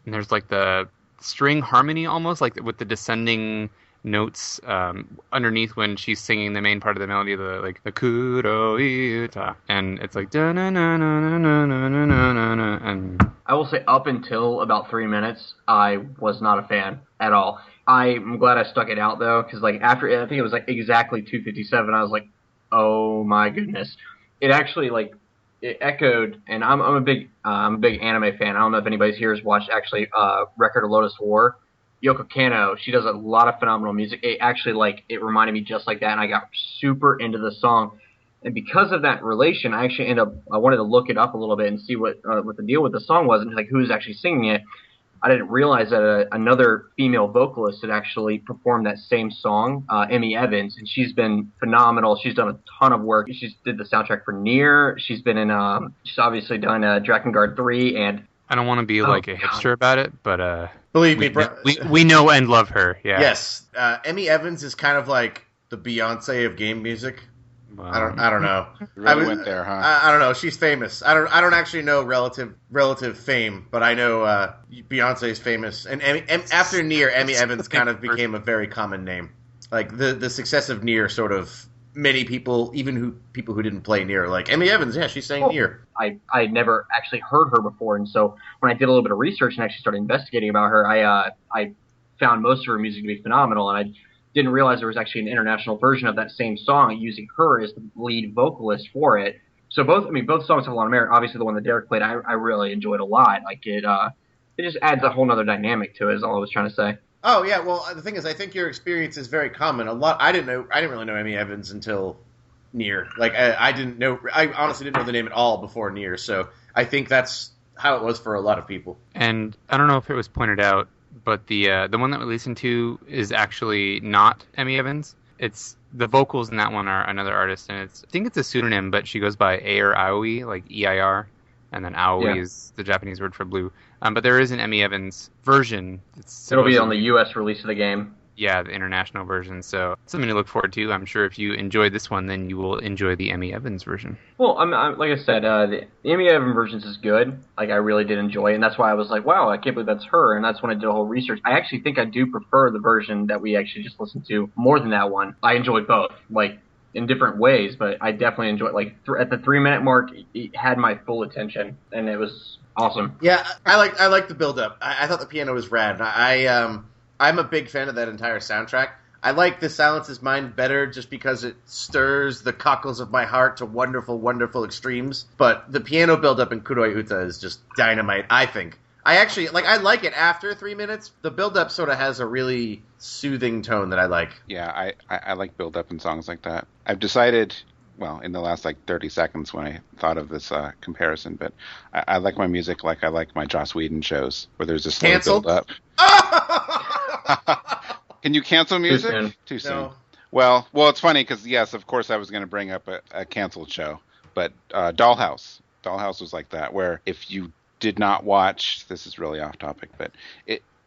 Speaker 6: there's like the string harmony almost, like with the descending notes underneath when she's singing the main part of the melody, the Kuroita, and it's like da na na na na na na na na. And
Speaker 5: I will say, up until about 3 minutes, I was not a fan at all. I'm glad I stuck it out though, because like after, I think it was like exactly 2:57, I was like, oh my goodness, it actually like it echoed. And I'm a big anime fan. I don't know if anybody here has watched actually Record of Lotus War. Yoko Kanno, she does a lot of phenomenal music. It actually, like, it reminded me just like that, and I got super into the song. And because of that relation, I actually I wanted to look it up a little bit and see what the deal with the song was, and like who was actually singing it. I didn't realize that another female vocalist had actually performed that same song, Emmy Evans, and she's been phenomenal. She's done a ton of work. She did the soundtrack for Nier. She's been in, she's obviously done Drakengard 3, and
Speaker 6: I don't want to be like a hipster about it, but
Speaker 3: believe me,
Speaker 6: we know and love her. Yeah.
Speaker 3: Yes, Emmy Evans is kind of like the Beyonce of game music. I don't know.
Speaker 4: Really went there, huh?
Speaker 3: I don't know. She's famous. I don't actually know relative fame, but I know Beyonce's famous. And after Nier, Emmy Evans kind of became a very common name. Like the success of Nier sort of. Many people, even people who didn't play Nier, like Emmy Evans, yeah, she sang Nier.
Speaker 5: I had never actually heard her before, and so when I did a little bit of research and actually started investigating about her, I found most of her music to be phenomenal, and I didn't realize there was actually an international version of that same song using her as the lead vocalist for it. So both songs have a lot of merit. Obviously, the one that Derek played, I really enjoyed a lot. Like it just adds a whole nother dynamic to it. Is all I was trying to say.
Speaker 3: Oh yeah, well the thing is, I think your experience is very common. I didn't really know Emmy Evans until Nier. Like I honestly didn't know the name at all before Nier. So I think that's how it was for a lot of people.
Speaker 6: And I don't know if it was pointed out, but the one that we listened to is actually not Emmy Evans. It's the vocals in that one are another artist, and I think it's a pseudonym, but she goes by Eir Aoi, like EIR, and then Aoi is the Japanese word for blue. But there is an Emmy Evans version.
Speaker 5: It'll be on the U.S. release of the game.
Speaker 6: Yeah, the international version. So something to look forward to. I'm sure if you enjoyed this one, then you will enjoy the Emmy Evans version.
Speaker 5: Well, I'm like I said, the Emmy Evans version is good. Like I really did enjoy it, and that's why I was like, wow, I can't believe that's her. And that's when I did a whole research. I actually think I do prefer the version that we actually just listened to more than that one. I enjoyed both, like in different ways, but I definitely enjoyed. Like at the 3-minute mark, it had my full attention, and it was awesome.
Speaker 3: Yeah, I like the build up. I thought the piano was rad. I'm a big fan of that entire soundtrack. I like The Silence Is Mine better just because it stirs the cockles of my heart to wonderful, wonderful extremes. But the piano build-up in Kuroi Uta is just dynamite, I think. I actually, I like it after 3 minutes. The build-up sort of has a really soothing tone that I like.
Speaker 4: Yeah, I like build-up in songs like that. I've decided, well, in the last 30 seconds when I thought of this comparison, but I like my music like I like my Joss Whedon shows, where there's a slow build-up. Can you cancel music? Too soon. No. Well, it's funny because, yes, of course I was going to bring up a canceled show, but Dollhouse. Dollhouse was like that, where if you did not watch, this is really off topic, but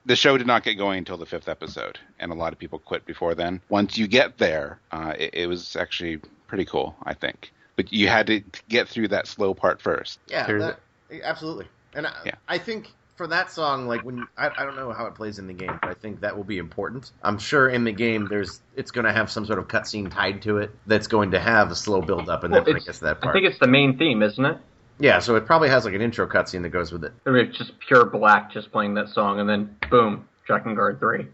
Speaker 4: the show did not get going until the 5th episode, and a lot of people quit before then. Once you get there, it was actually pretty cool, I think. But you had to get through that slow part first.
Speaker 3: Yeah, absolutely. And I think for that song, when I don't know how it plays in the game, but I think that will be important. I'm sure in the game it's going to have some sort of cutscene tied to it that's going to have a slow build up and then bring us to that part.
Speaker 5: I think it's the main theme, isn't it?
Speaker 3: Yeah, so it probably has an intro cutscene that goes with it.
Speaker 5: It's just pure black, just playing that song, and then boom, Drakengard 3.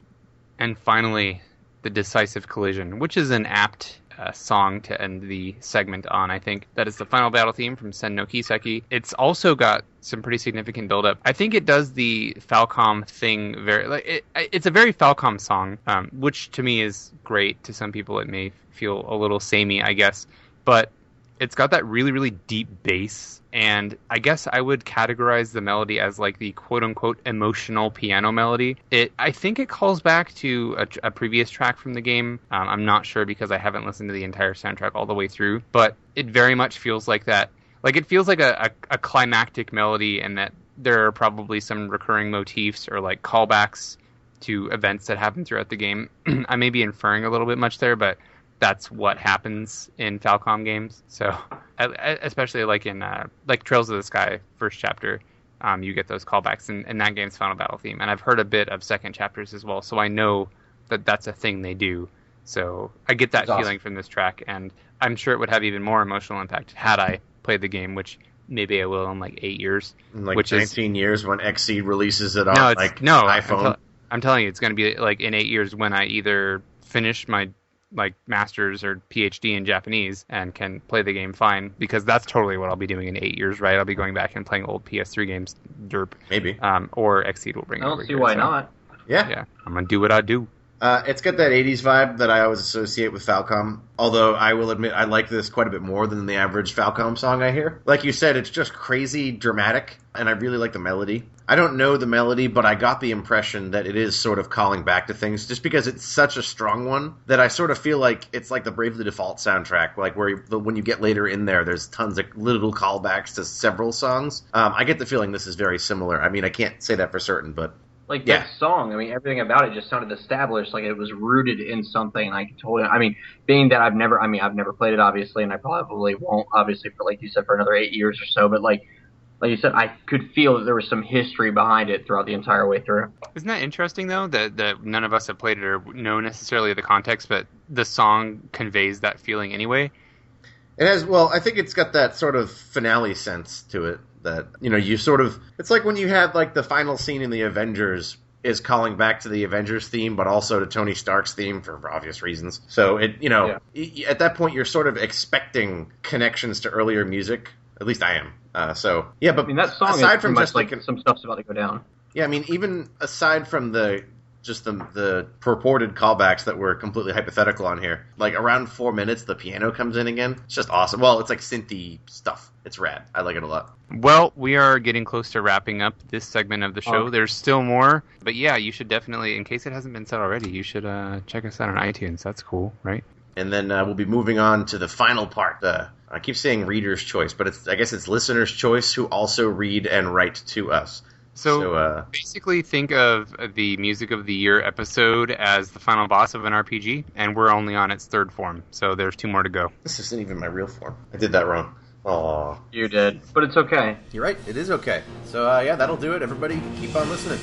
Speaker 6: And finally, the decisive collision, which is an apt song to end the segment on. I think that is the final battle theme from Sen no Kiseki. It's also got some pretty significant build-up. I think it does the Falcom thing it's a very Falcom song, which to me is great. To some people it may feel a little samey, I guess, but it's got that really, really deep bass, and I guess I would categorize the melody as like the quote-unquote emotional piano melody. I think it calls back to a previous track from the game. I'm not sure because I haven't listened to the entire soundtrack all the way through, but it very much feels like that. Like, it feels like a climactic melody, and that there are probably some recurring motifs or like callbacks to events that happen throughout the game. I may be inferring a little bit much there, but that's what happens in Falcom games. So, especially like in like Trails of the Sky first chapter, you get those callbacks in that game's final battle theme. And I've heard a bit of second chapters as well, so I know that that's a thing they do. So I get that feeling from this track, and I'm sure it would have even more emotional impact had I played the game, which maybe I will in like 8 years.
Speaker 3: In like
Speaker 6: which
Speaker 3: 19 years when Xseed releases it on iPhone.
Speaker 6: I'm telling you, it's going to be like in 8 years when I either finish my like master's or PhD in Japanese and can play the game fine, because that's totally what I'll be doing in 8 years, right? I'll be going back and playing old PS3 games, derp.
Speaker 3: Maybe.
Speaker 6: Or Xseed will bring it over
Speaker 5: I don't see
Speaker 6: here,
Speaker 5: why not.
Speaker 3: Yeah.
Speaker 6: I'm going to do what I do.
Speaker 3: It's got that 80s vibe that I always associate with Falcom, although I will admit I like this quite a bit more than the average Falcom song I hear. Like you said, it's just crazy dramatic, and I really like the melody. I don't know the melody, but I got the impression that it is sort of calling back to things, just because it's such a strong one that I sort of feel like it's like the Bravely Default soundtrack, like where when you get later in there, there's tons of little callbacks to several songs. I get the feeling this is very similar. I mean, I can't say that for certain, but
Speaker 5: like that song, I mean, everything about it just sounded established, like it was rooted in something. I totally, I mean, being that I've never played it, obviously, and I probably won't, obviously, for like you said, for another 8 years or so. But like you said, I could feel that there was some history behind it throughout the entire way through.
Speaker 6: Isn't that interesting, though, that none of us have played it or know necessarily the context, but the song conveys that feeling anyway?
Speaker 3: It has, well, I think it's got that sort of finale sense to it. That, you know, you sort of, it's like when you have like the final scene in the Avengers is calling back to the Avengers theme, but also to Tony Stark's theme for obvious reasons. So it, you know, at that point you're sort of expecting connections to earlier music. At least I am. But
Speaker 5: I mean, that song
Speaker 3: aside
Speaker 5: is
Speaker 3: from just
Speaker 5: like some stuff's about to go down.
Speaker 3: Yeah, I mean, even aside from the purported callbacks that were completely hypothetical on here, like around 4 minutes, the piano comes in again. It's just awesome. Well, it's like synthy stuff. It's rad. I like it a lot.
Speaker 6: Well, we are getting close to wrapping up this segment of the show. There's still more, but yeah, you should definitely, in case it hasn't been said already, you should check us out on iTunes. That's cool, right?
Speaker 3: And then we'll be moving on to the final part. I keep saying reader's choice, but I guess it's listener's choice who also read and write to us.
Speaker 6: So basically think of the Music of the Year episode as the final boss of an RPG, and we're only on its third form, so there's 2 more to go.
Speaker 3: This isn't even my real form. I did that wrong. Aww.
Speaker 5: You did, but it's okay.
Speaker 3: You're right, it is okay. So that'll do it. Everybody, keep on listening.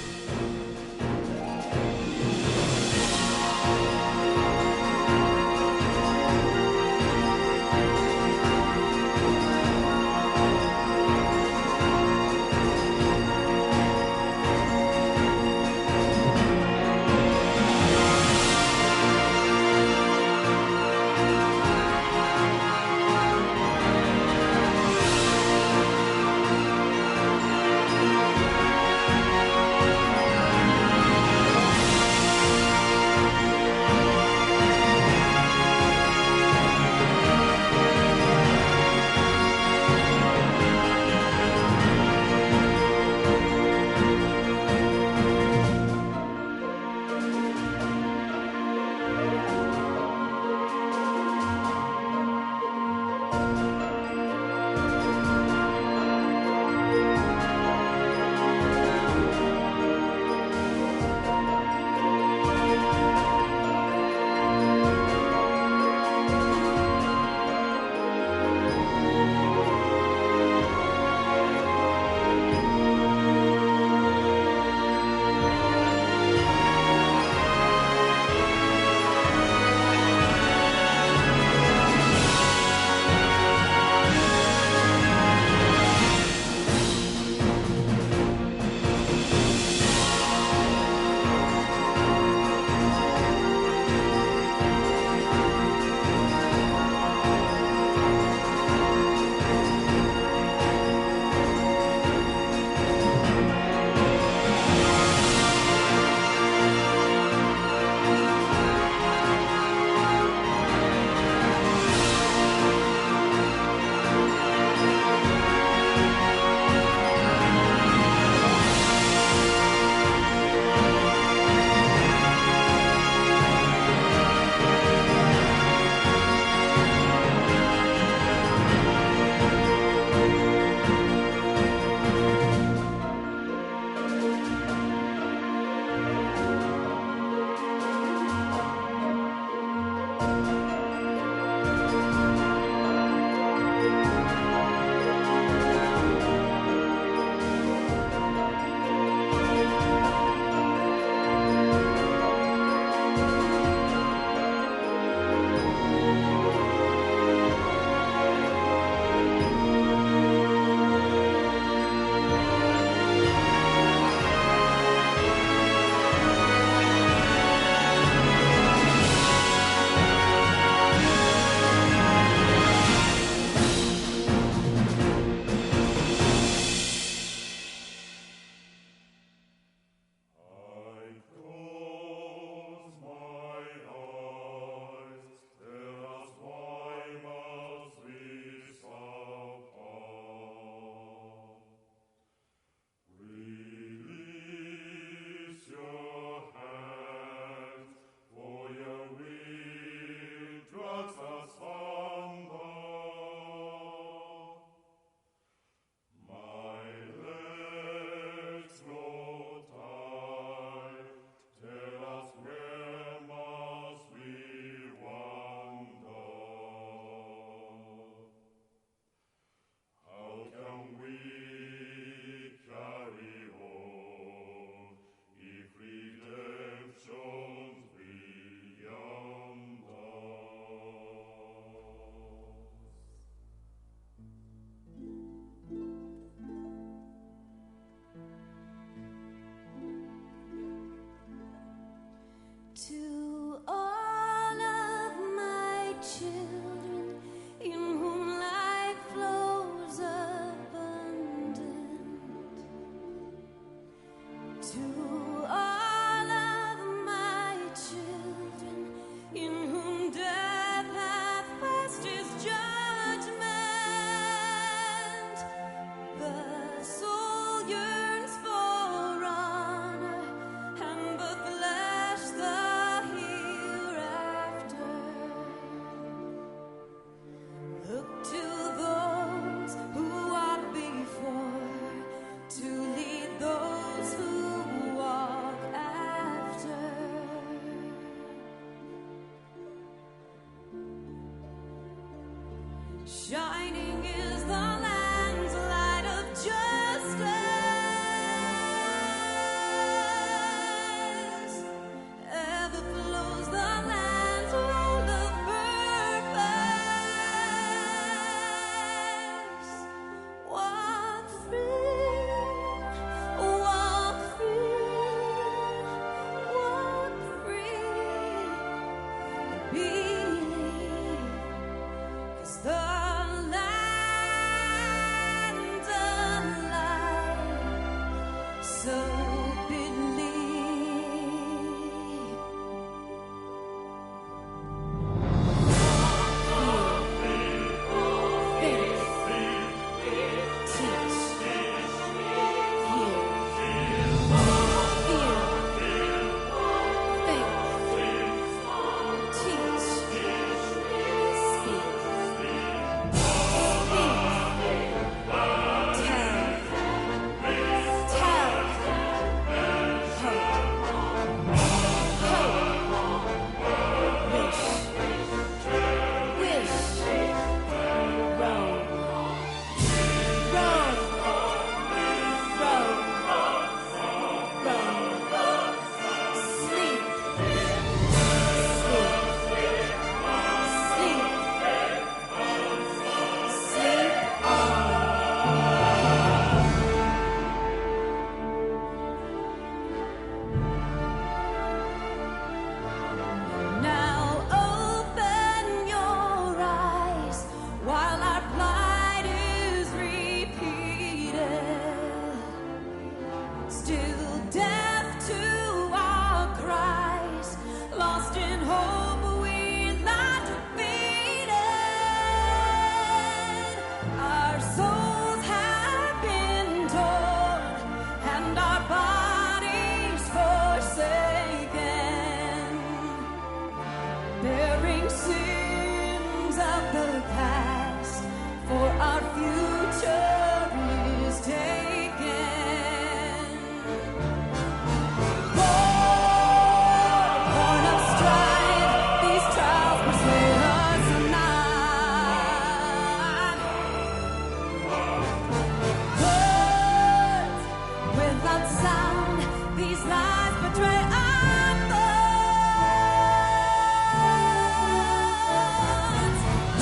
Speaker 7: sound, these lies betray our thoughts.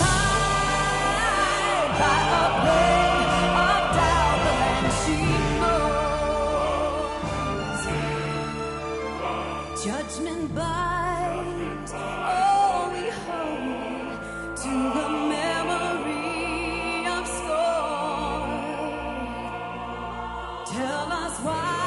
Speaker 7: Lied by a plague of doubt, the land she mows. Judgment bites, oh, we hold to the memory of scorn. Tell us why.